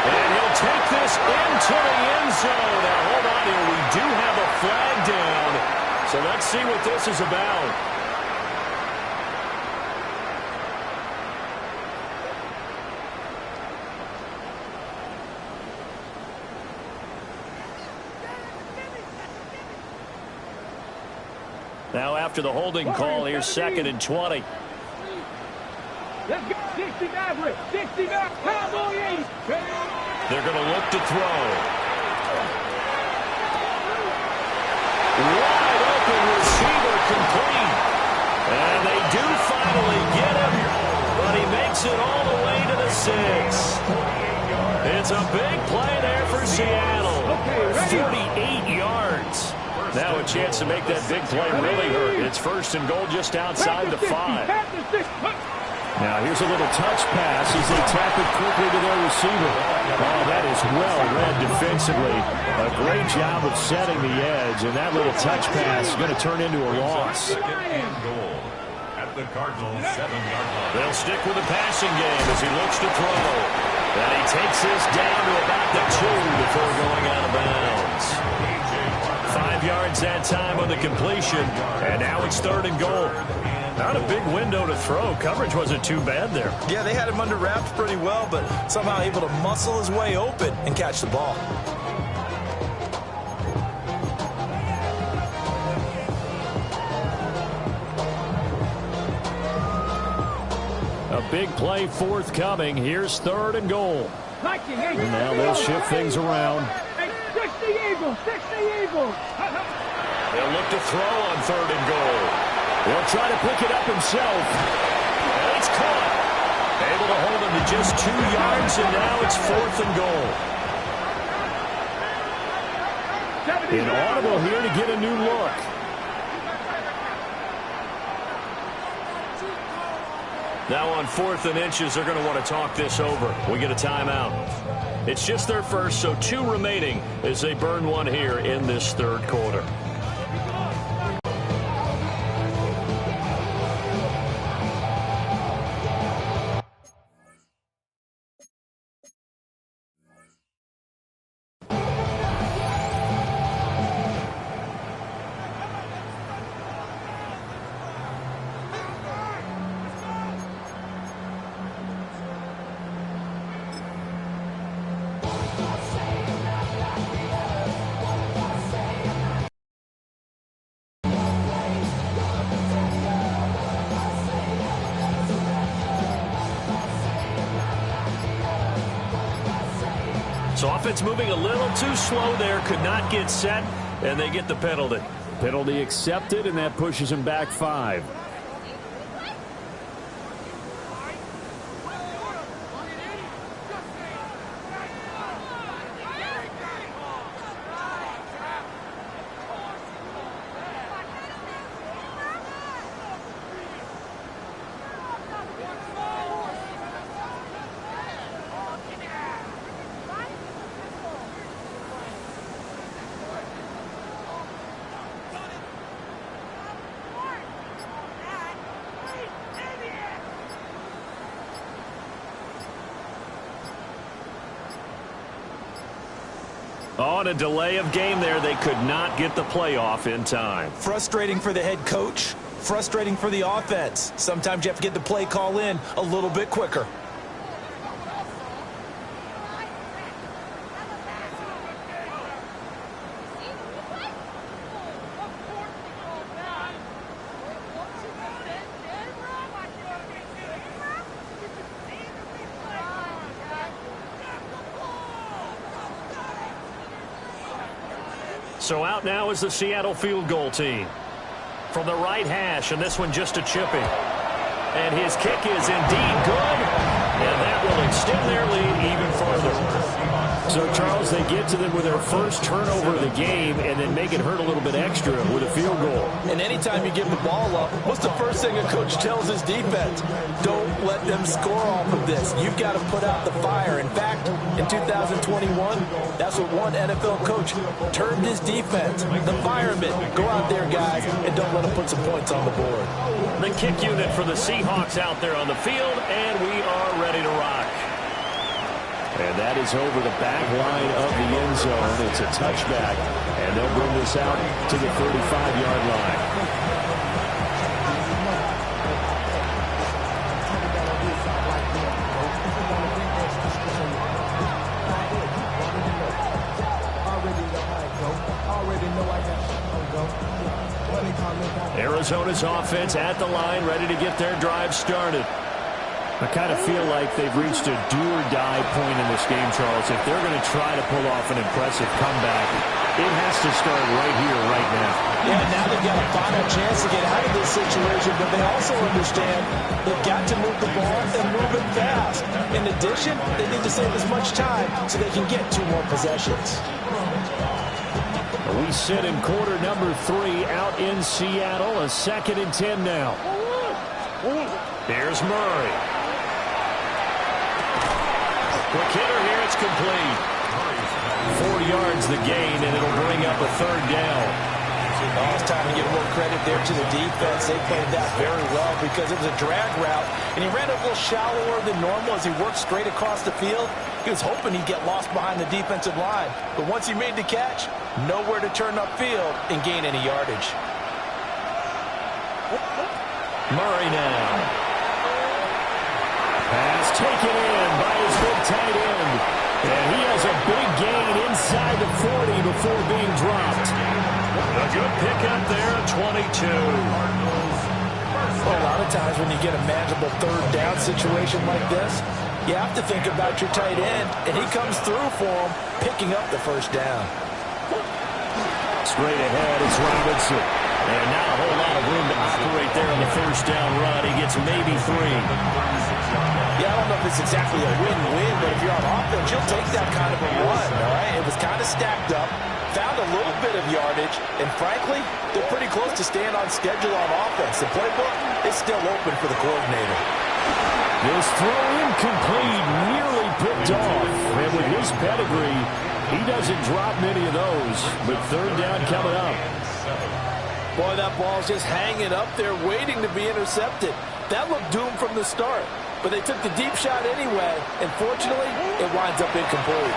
Speaker 3: And he'll take this into the end zone. Now, hold on here. We do have a flag down. So let's see what this is about. Now, after the holding call, here's 2nd and 20.
Speaker 8: Let's go. 69, 69, Cowboy 80.
Speaker 3: They're going to look to throw. Wide open receiver complete. And they do finally get him, but he makes it all the way to the 6. It's a big play there for Seattle. 48 yards. Now a chance to make that big play really hurt. It's 1st and goal just outside the 5. Now here's a little touch pass as they tap it quickly to their receiver. Oh, that is well read defensively. A great job of setting the edge, and that little touch pass is going to turn into a loss.
Speaker 7: 2nd and goal at the Cardinals 7-yard line.
Speaker 3: They'll stick with the passing game as he looks to throw. And he takes this down to about the 2 before going out of bounds. 5 yards that time on the completion, and now it's 3rd and goal. Not a big window to throw. Coverage wasn't too bad there.
Speaker 4: Yeah, they had him under wraps pretty well, but somehow able to muscle his way open and catch the ball.
Speaker 3: A big play forthcoming. Here's 3rd and goal. And now they'll shift things around.
Speaker 8: 60 Eagles, 60 Eagles.
Speaker 3: They'll look to throw on 3rd and goal. He'll try to pick it up himself. And it's caught. Able to hold him to just 2 yards, and now it's 4th and goal. Inaudible here to get a new look. Now on 4th and inches, they're going to want to talk this over. We get a timeout. It's just their first, so 2 remaining as they burn one here in this 3rd quarter. So offense moving a little too slow there, could not get set, and they get the penalty. Penalty accepted, and that pushes him back 5. On a delay of game there, they could not get the playoff in time.
Speaker 4: Frustrating for the head coach, frustrating for the offense. Sometimes you have to get the play call in a little bit quicker.
Speaker 3: So out now is the Seattle field goal team. From the right hash, and this one just a chipping. And his kick is indeed good, and that will extend their lead even further. So, Charles, they get to them with their first turnover of the game and then make it hurt a little bit extra with a field goal.
Speaker 4: And anytime you give the ball up, what's the first thing a coach tells his defense? Don't let them score off of this. You've got to put out the fire. In fact, in 2021, that's what one NFL coach termed his defense. The firemen. Go out there, guys, and don't let them put some points on the board.
Speaker 3: The kick unit for the Seahawks out there on the field, and we are ready to rock. And that is over the back line of the end zone. It's a touchback, and they'll bring this out to the 35-yard line. Arizona's offense at the line, ready to get their drive started. I kind of feel like they've reached a do-or-die point in this game, Charles. If they're going to try to pull off an impressive comeback, it has to start right here, right now.
Speaker 5: Yeah, now they've got a final chance to get out of this situation, but they also understand they've got to move the ball and move it fast. In addition, they need to save as much time so they can get 2 more possessions.
Speaker 3: We sit in quarter number 3 out in Seattle. A 2nd and 10 now. Here's Murray. Quick hitter here. It's complete. 4 yards the gain, and it'll bring up a 3rd down.
Speaker 5: Oh, it's time to give more credit there to the defense. They played that very well because it was a drag route, and he ran a little shallower than normal as he worked straight across the field. He was hoping he'd get lost behind the defensive line, but once he made the catch, nowhere to turn upfield and gain any yardage.
Speaker 3: Murray now. Pass taken in by his big tight end. And he has a big gain inside the 40 before being dropped. A good pickup there at 22.
Speaker 5: Well, a lot of times when you get a manageable 3rd down situation like this, you have to think about your tight end, and he comes through for him, picking up the 1st down.
Speaker 3: Straight ahead, it's Robinson. And not a whole lot of room to operate there on the 1st down run. He gets maybe 3.
Speaker 5: Yeah, I don't know if it's exactly a win-win, but if you're on offense, you'll take that kind of a run, all right? It was kind of stacked up, found a little bit of yardage, and frankly, they're pretty close to staying on schedule on offense. The playbook is still open for the coordinator.
Speaker 3: This throw incomplete, nearly picked off. And with his pedigree, he doesn't drop many of those. But 3rd down coming up.
Speaker 5: Boy, that ball's just hanging up there waiting to be intercepted. That looked doomed from the start. But they took the deep shot anyway, and fortunately, it winds up incomplete.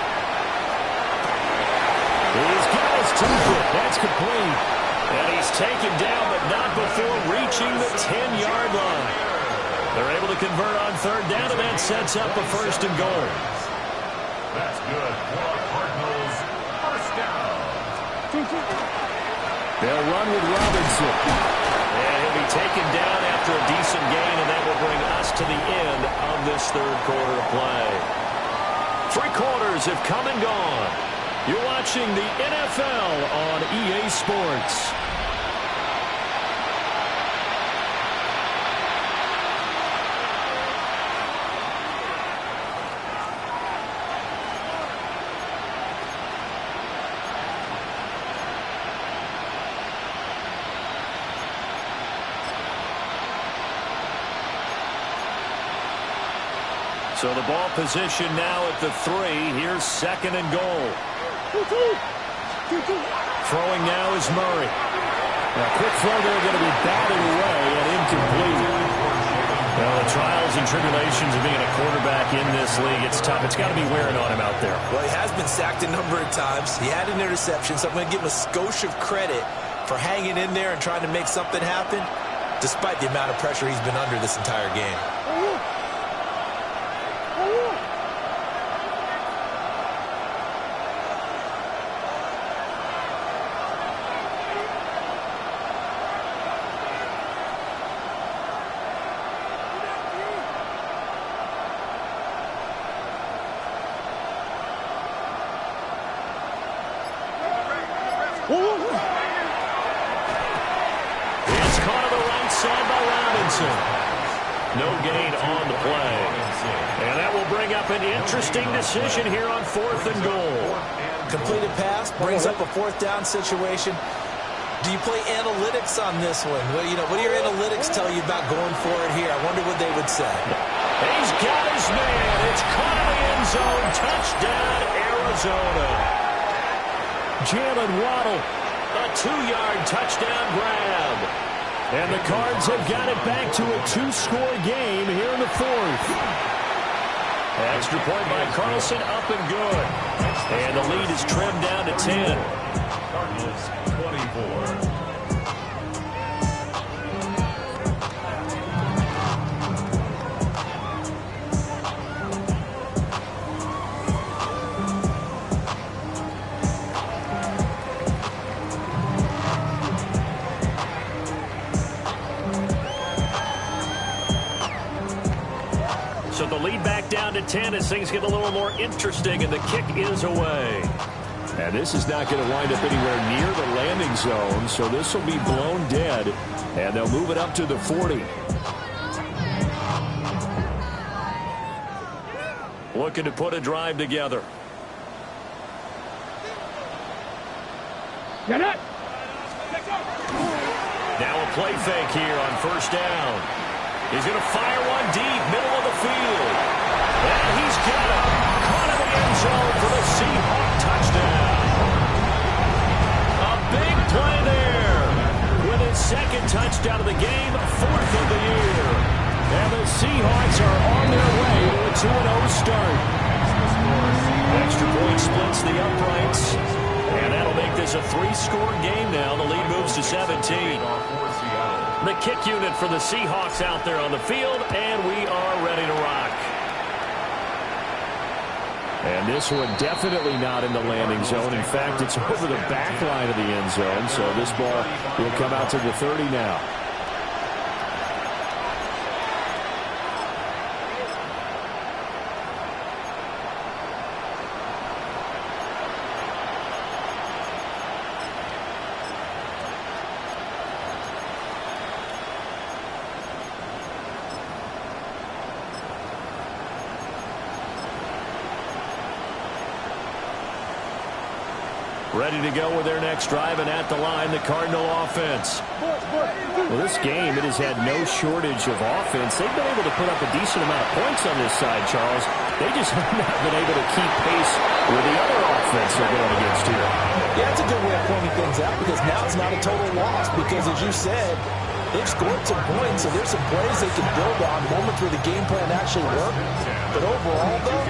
Speaker 3: He's got his two-foot. That's complete. And he's taken down, but not before reaching the 10-yard line. They're able to convert on 3rd down, and that sets up a 1st and goal.
Speaker 7: That's good for Cardinals. 1st down.
Speaker 3: They'll run with Robinson. And he'll be taken down after a decent gain, and that will bring us to the end of this 3rd quarter of play. 3 quarters have come and gone. You're watching the NFL on EA Sports. So the ball position now at the 3. Here's 2nd and goal. Throwing now is Murray. A quick throw there going to be batted away and incomplete. Well, the trials and tribulations of being a quarterback in this league, it's tough. It's got to be wearing on him out there.
Speaker 5: Well, he has been sacked a number of times. He had an interception, so I'm going to give him a skosh of credit for hanging in there and trying to make something happen, despite the amount of pressure he's been under this entire game.
Speaker 3: It's caught on the right side by Robinson. No gain on the play. And that will bring up an interesting decision here on 4th and goal.
Speaker 5: Completed pass brings up a 4th down situation. Do you play analytics on this one? Well, what do your analytics tell you about going for it here? I wonder what they would say.
Speaker 3: He's got his man. It's caught in the end zone. Touchdown, Arizona. Jalen Waddle, a 2-yard touchdown grab. And the Cards have got it back to a 2-score game here in the 4th. Extra point by Carlson, up and good. And the lead is trimmed down to 10.
Speaker 7: Cardinals 24.
Speaker 3: to 10 as things get a little more interesting, and the kick is away. And this is not going to wind up anywhere near the landing zone, so this will be blown dead, and they'll move it up to the 40. Looking to put a drive together.
Speaker 8: Get it!
Speaker 3: Now a play fake here on first down. He's going to fire one deep, middle of the field. And he's got it. Caught in the end zone for the Seahawk touchdown. A big play there. With his second touchdown of the game, 4th of the year. And the Seahawks are on their way to a 2-0 start. Extra point splits the uprights. And that'll make this a 3-score game now. The lead moves to 17. The kick unit for the Seahawks out there on the field, and we are ready to rock. And this one definitely not in the landing zone. In fact, it's over the back line of the end zone, so this ball will come out to the 30 now. Ready to go with their next drive, and at the line, the Cardinal offense. Well, this game, it has had no shortage of offense. They've been able to put up a decent amount of points on this side, Charles. They just have not been able to keep pace with the other offense they're going against here.
Speaker 5: Yeah, that's a good way of pointing things out, because now it's not a total loss, because as you said, they've scored some points, so there's some plays they can build on, moments where the game plan actually worked. But overall, though,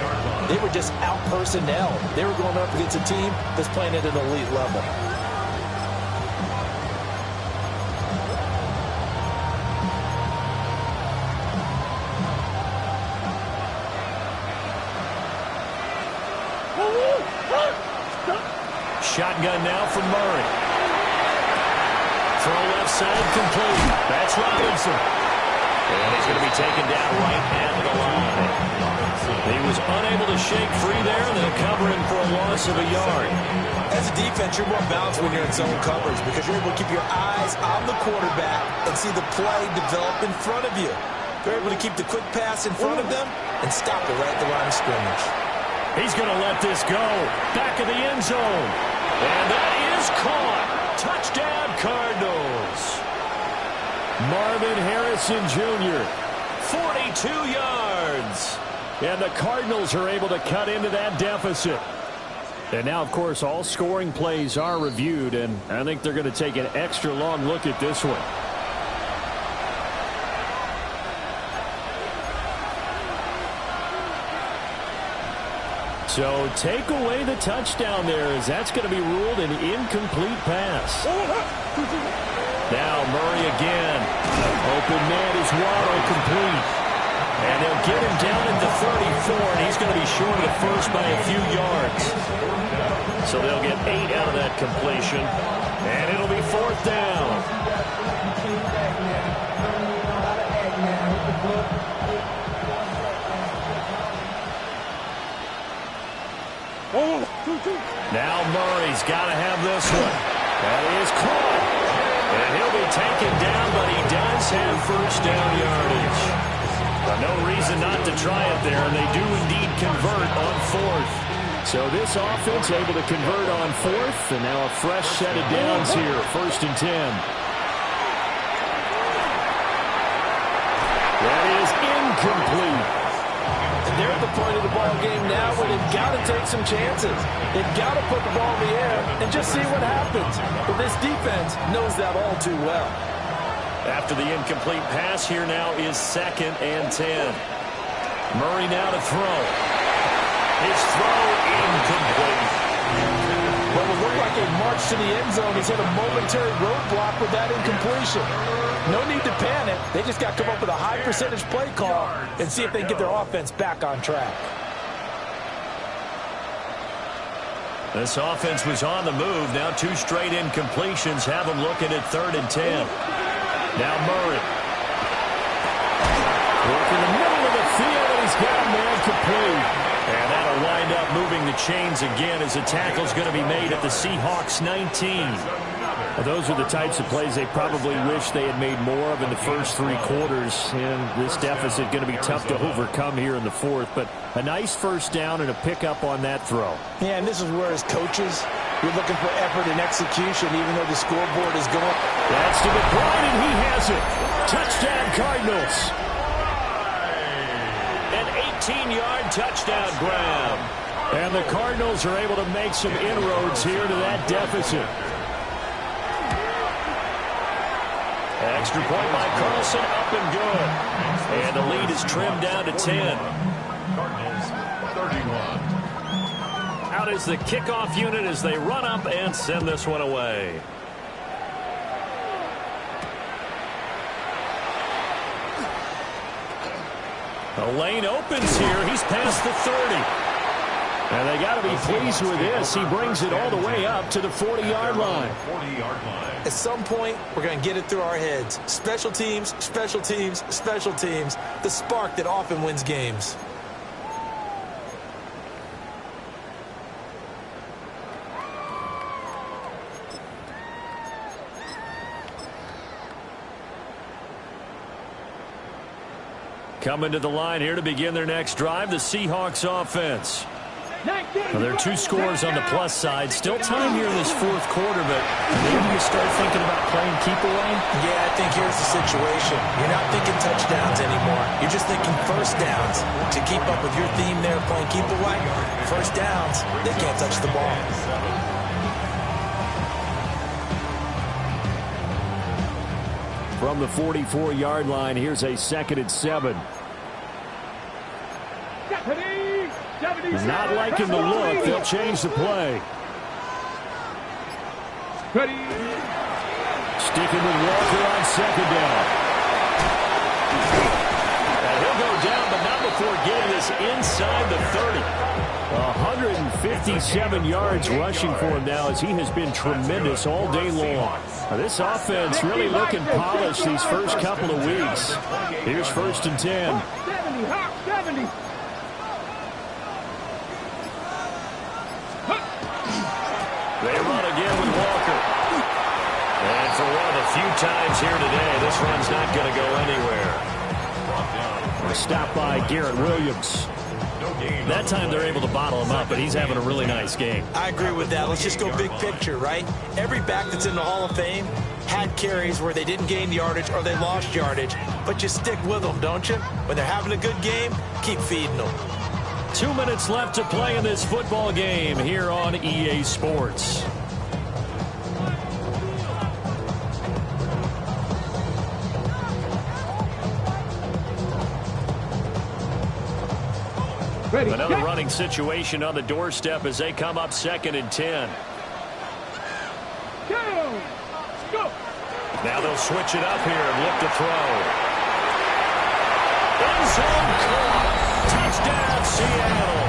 Speaker 5: they were just out-personnel. They were going up against a team that's playing at an elite level.
Speaker 3: Shotgun now from Murray. Throw left side complete. That's Robinson. And he's going to be taken down right at the line. He was unable to shake free there, and they'll cover him for a loss of a yard.
Speaker 5: As a defense, you're more balanced when you're in zone coverage because you're able to keep your eyes on the quarterback and see the play develop in front of you. You're able to keep the quick pass in front of them and stop it right at the line of scrimmage.
Speaker 3: He's going to let this go. Back of the end zone. And that is caught. Touchdown, Cardinals. Marvin Harrison Jr., 42 yards. And the Cardinals are able to cut into that deficit. And now, of course, all scoring plays are reviewed, and I think they're going to take an extra long look at this one. So take away the touchdown there, as that's going to be ruled an incomplete pass. Now Murray again. Open man is Waddle, complete. And they'll get him down at the 34, and he's going to be short of the first by a few yards. So they'll get 8 out of that completion, and it'll be 4th down. Now Murray's got to have this one. That is caught. And he'll be taken down, but he does have first down yardage. No reason not to try it there, and they do indeed convert on 4th. So this offense able to convert on 4th, and now a fresh set of downs here, 1st and 10. That is incomplete.
Speaker 5: They're at the point of the ball game now where they've got to take some chances. They've got to put the ball in the air and just see what happens. But this defense knows that all too well.
Speaker 3: After the incomplete pass, here now is 2nd and 10. Murray now to throw. His throw incomplete.
Speaker 5: Well, it looked like a march to the end zone. He's hit a momentary roadblock with that incompletion. No need to panic. They just got to come up with a high percentage play call and see if they can get their offense back on track.
Speaker 3: This offense was on the move. Now 2 straight incompletions have them looking at 3rd and 10. Now Murray. Work in the middle of the field, and he's got a man complete. complete. And that'll wind up moving the chains again as the tackle's going to be made at the Seahawks 19. Well, those are the types of plays they probably wish they had made more of in the first 3 quarters. And this deficit going to be tough to overcome here in the fourth. But a nice first down and a pickup on that throw.
Speaker 5: Yeah, and this is where as coaches, you're looking for effort and execution, even though the scoreboard is going.
Speaker 3: That's to McBride, and he has it. Touchdown, Cardinals. An 18-yard touchdown grab. And the Cardinals are able to make some inroads here to that deficit. Extra point by Carlson, up and good. And the lead is trimmed down to 10.
Speaker 7: Cardinals 31.
Speaker 3: Out is the kickoff unit as they run up and send this one away. The lane opens here. He's past the 30. And they got to be pleased with this. He brings it all the way up to the 40-yard line.
Speaker 7: 40-yard line.
Speaker 5: At some point, we're going to get it through our heads. Special teams, special teams, special teams. The spark that often wins games.
Speaker 3: Coming to the line here to begin their next drive, the Seahawks offense. Well, there are 2 scores on the plus side. Still time here in this fourth quarter, but maybe you start thinking about playing keep away?
Speaker 5: Yeah, I think here's the situation. You're not thinking touchdowns anymore. You're just thinking first downs. To keep up with your theme there, playing keep away, first downs, they can't touch the ball.
Speaker 3: From the 44-yard line, here's a 2nd and 7. Not liking the look. They'll change the play.
Speaker 8: Ready.
Speaker 3: Sticking with Walker on 2nd down. And he'll go down, but not before getting this inside the 30. 157 yards rushing for him now as he has been tremendous all day long. This offense really looking polished these first couple of weeks. Here's 1st and 10.
Speaker 8: 70.
Speaker 3: They run again with Walker. And for one of the few times here today, this run's not going to go anywhere. Stopped by Garrett Williams. That time they're able to bottle him up, but he's having a really nice game.
Speaker 5: I agree with that. Let's just go big picture, right? Every back that's in the Hall of Fame had carries where they didn't gain yardage or they lost yardage, but you stick with them, don't you? When they're having a good game, keep feeding them.
Speaker 3: 2 minutes left to play in this football game here on EA Sports.
Speaker 8: Ready.
Speaker 3: Another running situation on the doorstep as they come up 2nd and 10.
Speaker 8: Go.
Speaker 3: Now they'll switch it up here and look to throw. End zone caught. Touchdown, Seattle.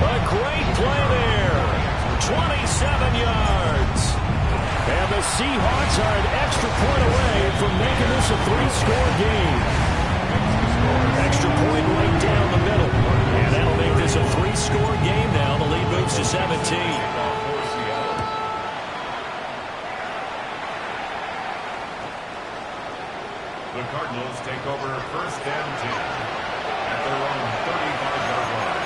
Speaker 3: A great play there. 27 yards. And the Seahawks are an extra point away from making this a 3-score game. Extra point right down the middle. And that'll make this a 3-score game now. The lead moves to 17.
Speaker 7: The Cardinals take over 1st and 10 at their own 35-yard line.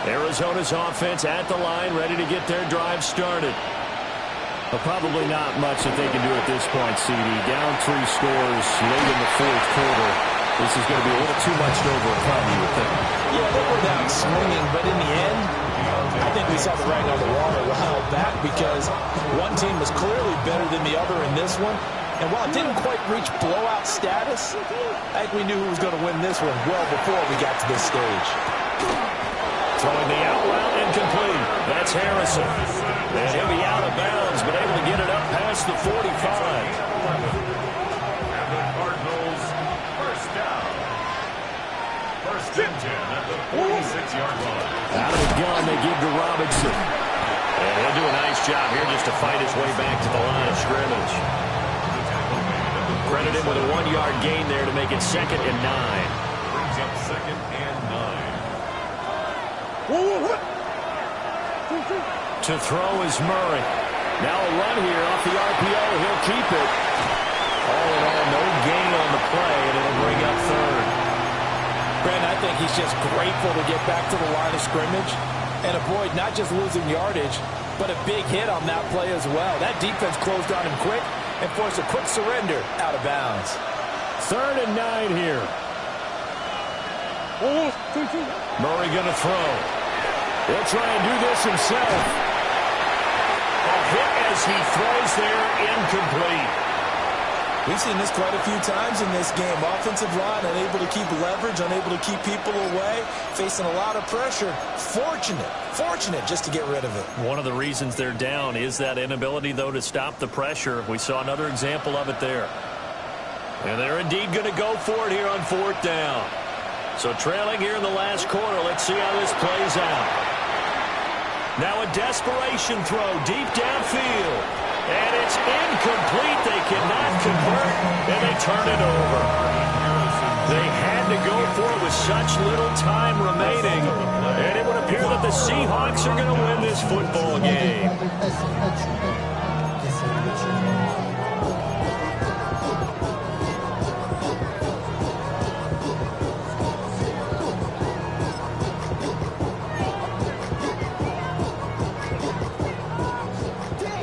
Speaker 3: Arizona's offense at the line, ready to get their drive started. Well, probably not much that they can do at this point, CD. Down 3 scores late in the fourth quarter. This is going to be a little too much to overcome, you would think.
Speaker 5: Yeah, they were down swinging, but in the end, I think we saw the writing on the wall a while back because one team was clearly better than the other in this one. And while it didn't quite reach blowout status, I think we knew who was going to win this one well before we got to this stage.
Speaker 3: Throwing the out route incomplete. That's Harrison. And he'll be out of bounds, but able to get it up past the 45.
Speaker 7: And the Cardinals, 1st down. 1st and 10 at the 46-yard line.
Speaker 3: Out of the gun, they give to Robinson. And he'll do a nice job here just to fight his way back to the line of scrimmage. Credit him with a 1-yard gain there to make it 2nd and 9.
Speaker 7: Brings up 2nd and 9.
Speaker 3: To throw is Murray. Now a run here off the RPO. He'll keep it. All in all, no gain on the play, and it'll bring up 3rd.
Speaker 5: Brandon, I think he's just grateful to get back to the line of scrimmage and avoid not just losing yardage, but a big hit on that play as well. That defense closed on him quick and forced a quick surrender out of bounds.
Speaker 3: 3rd and 9 here. Murray going to throw. He'll try and do this himself. A hit as he throws there, incomplete.
Speaker 5: We've seen this quite a few times in this game. Offensive line unable to keep leverage, unable to keep people away, facing a lot of pressure. Fortunate just to get rid of it.
Speaker 3: One of the reasons they're down is that inability, though, to stop the pressure. We saw another example of it there. And they're indeed going to go for it here on 4th down. So trailing here in the last quarter. Let's see how this plays out. Now a desperation throw deep downfield. And it's incomplete. They cannot convert, and they turn it over. They had to go for it with such little time remaining, and it would appear that the Seahawks are going to win this football game.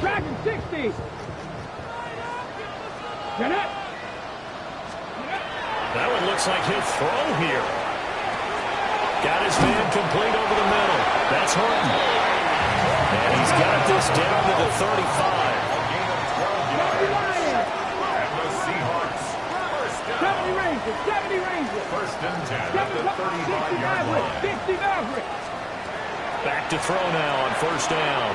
Speaker 8: Dragon 60. Get it.
Speaker 3: That one looks like he'll throw here. Got his man complete over the middle. That's Horton. And he's got this down to the 35.
Speaker 7: And the Seahawks, first down.
Speaker 8: 70 Rangers. 70 Rangers.
Speaker 7: First and 10 at the 35-yard line.
Speaker 8: 60 Mavericks.
Speaker 3: Back to throw now on 1st down.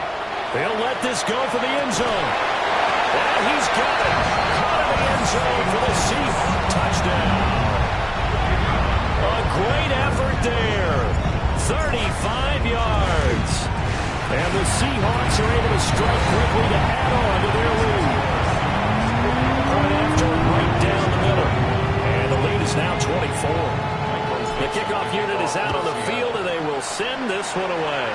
Speaker 3: They'll let this go for the end zone. And he's got it. Caught in the end zone for the Seahawks touchdown. A great effort there. 35 yards. And the Seahawks are able to strike quickly to add on to their lead. Point after right down the middle. And the lead is now 24. The kickoff unit is out on the field, and they will send this one away.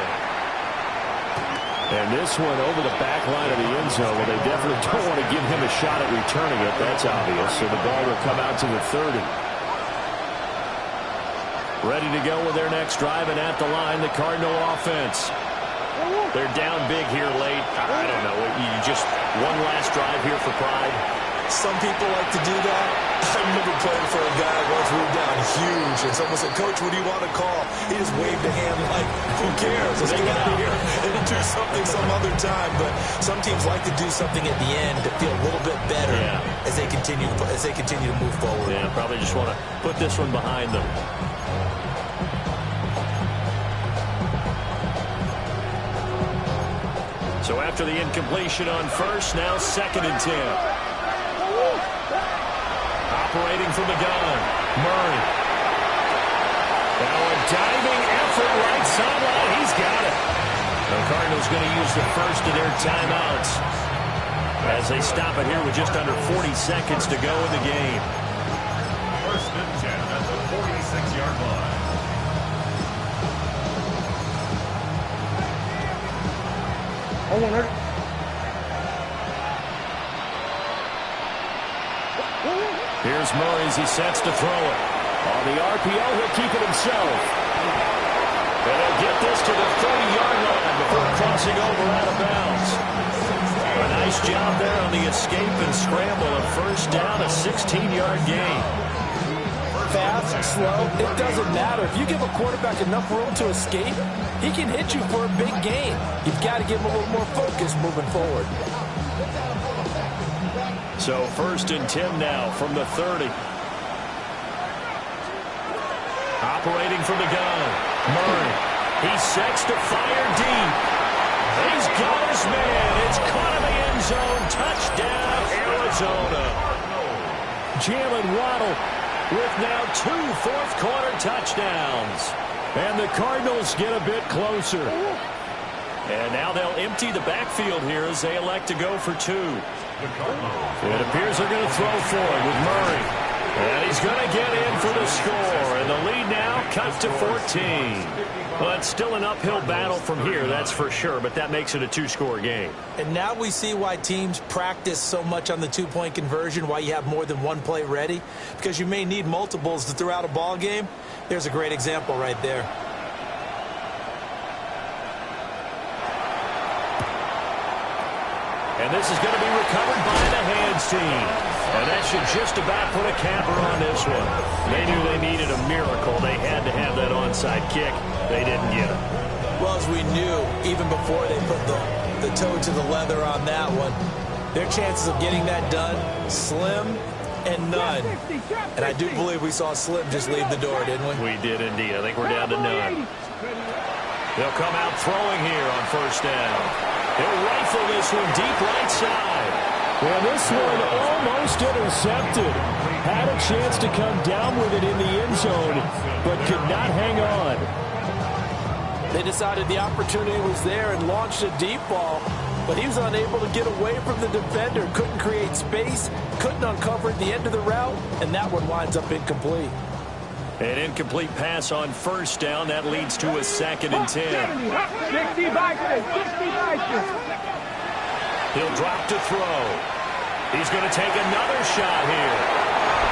Speaker 3: And this one over the back line of the end zone. Well, they definitely don't want to give him a shot at returning it. That's obvious. So the ball will come out to the 30. Ready to go with their next drive, and at the line, the Cardinal offense. They're down big here late. I don't know. You just one last drive here for pride.
Speaker 5: Some people like to do that. I remember playing for a guy once we were down huge, and someone said, "Coach, what do you want to call?" He just waved a hand like, "Who cares? Let's get out of here and do something some other time." But some teams like to do something at the end to feel a little bit better as they continue to move forward.
Speaker 3: Yeah, probably just want to put this one behind them. So after the incompletion on 1st, now 2nd and 10. Operating from the gun, Murray. Now a diving effort right sideline. He's got it. The Cardinals going to use the first of their timeouts as they stop it here with just under 40 seconds to go in the game.
Speaker 7: 1st and 10 at the 46-yard line.
Speaker 3: Here's Murray as he sets to throw it. On the RPO, he'll keep it himself. And he'll get this to the 30-yard line before crossing over out of bounds. A nice job there on the escape and scramble. A 1st down, a 16-yard gain.
Speaker 5: Fast, slow, it doesn't matter. If you give a quarterback enough room to escape, he can hit you for a big gain. You've got to give him a little more focus moving forward.
Speaker 3: So 1st and 10 now from the 30. Operating from the gun, Murray. He sets to fire deep. He's got his man. It's caught in the end zone. Touchdown, Arizona. Jalen Waddle with now 2 fourth-quarter touchdowns. And the Cardinals get a bit closer. And now they'll empty the backfield here as they elect to go for 2. It appears they're going to throw for it with Murray. And he's going to get in for the score. And the lead now cut to 14. Well, it's still an uphill battle from here, that's for sure, but that makes it a 2-score game.
Speaker 4: And now we see why teams practice so much on the 2-point conversion, why you have more than one play ready, because you may need multiples to throw out a ball game. There's a great example right there.
Speaker 3: And this is going to be recovered by the hands team. And that should just about put a capper on this one. They knew they needed a miracle. They had to have that onside kick. They didn't get it.
Speaker 4: Well, as we knew, even before they put the toe to the leather on that one, their chances of getting that done, slim and none. And I do believe we saw Slim just leave the door, didn't we?
Speaker 3: We did indeed. I think we're down to none. They'll come out throwing here on first down. He'll rifle this one deep right side.
Speaker 6: Well, this one almost intercepted. Had a chance to come down with it in the end zone, but could not hang on.
Speaker 5: They decided the opportunity was there and launched a deep ball, but he was unable to get away from the defender. Couldn't create space, couldn't uncover at the end of the route, and that one winds up incomplete.
Speaker 3: An incomplete pass on first down. That leads to a 2nd and 10.
Speaker 8: 60 Vikings, 60 Vikings.
Speaker 3: He'll drop to throw. He's going to take another shot here.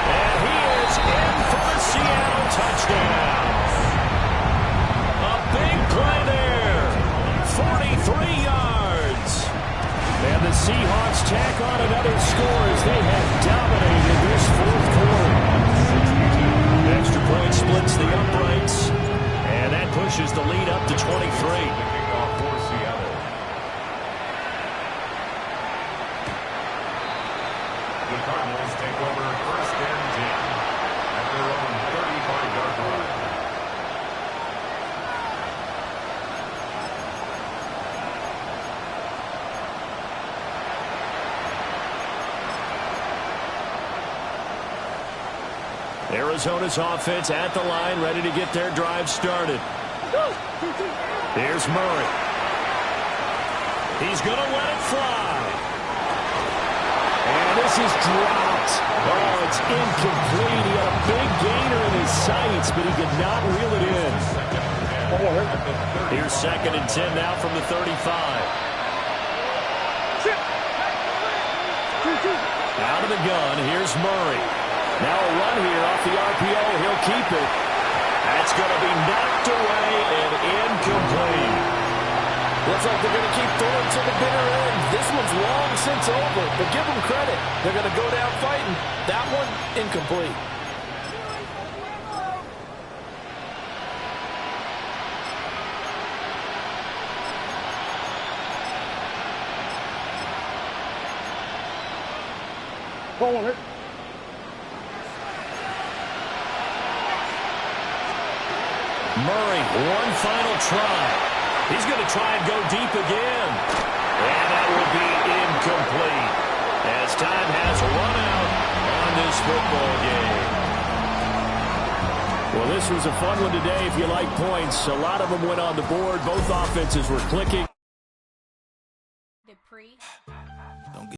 Speaker 3: And he is in for the Seattle touchdown. A big play there. 43 yards. And the Seahawks tack on another score as they have dominated this 4th quarter. Extra point splits the uprights. And that pushes the lead up to 23.
Speaker 7: The Cardinals take over first and 10 at their own 35-yard line.
Speaker 3: Arizona's offense at the line, ready to get their drive started. Here's Murray. He's going to let it fly.
Speaker 6: And this is dropped. Oh, it's incomplete. He had a big gainer in his sights, but he could not reel it in.
Speaker 3: Here's 2nd and 10 now from the 35. Out of the gun, here's Murray. Now a run here off the RPO. He'll keep it. That's going to be knocked away and incomplete.
Speaker 5: Looks like they're going to keep throwing to the bitter end. This one's long since over, but give them credit. They're going to go down fighting. That one, incomplete.
Speaker 8: Corner.
Speaker 3: Murray, one final try. He's going to try and go deep again. And that will be incomplete as time has run out on this football game.
Speaker 6: Well, this was a fun one today if you like points. A lot of them went on the board. Both offenses were clicking.
Speaker 9: Dupree.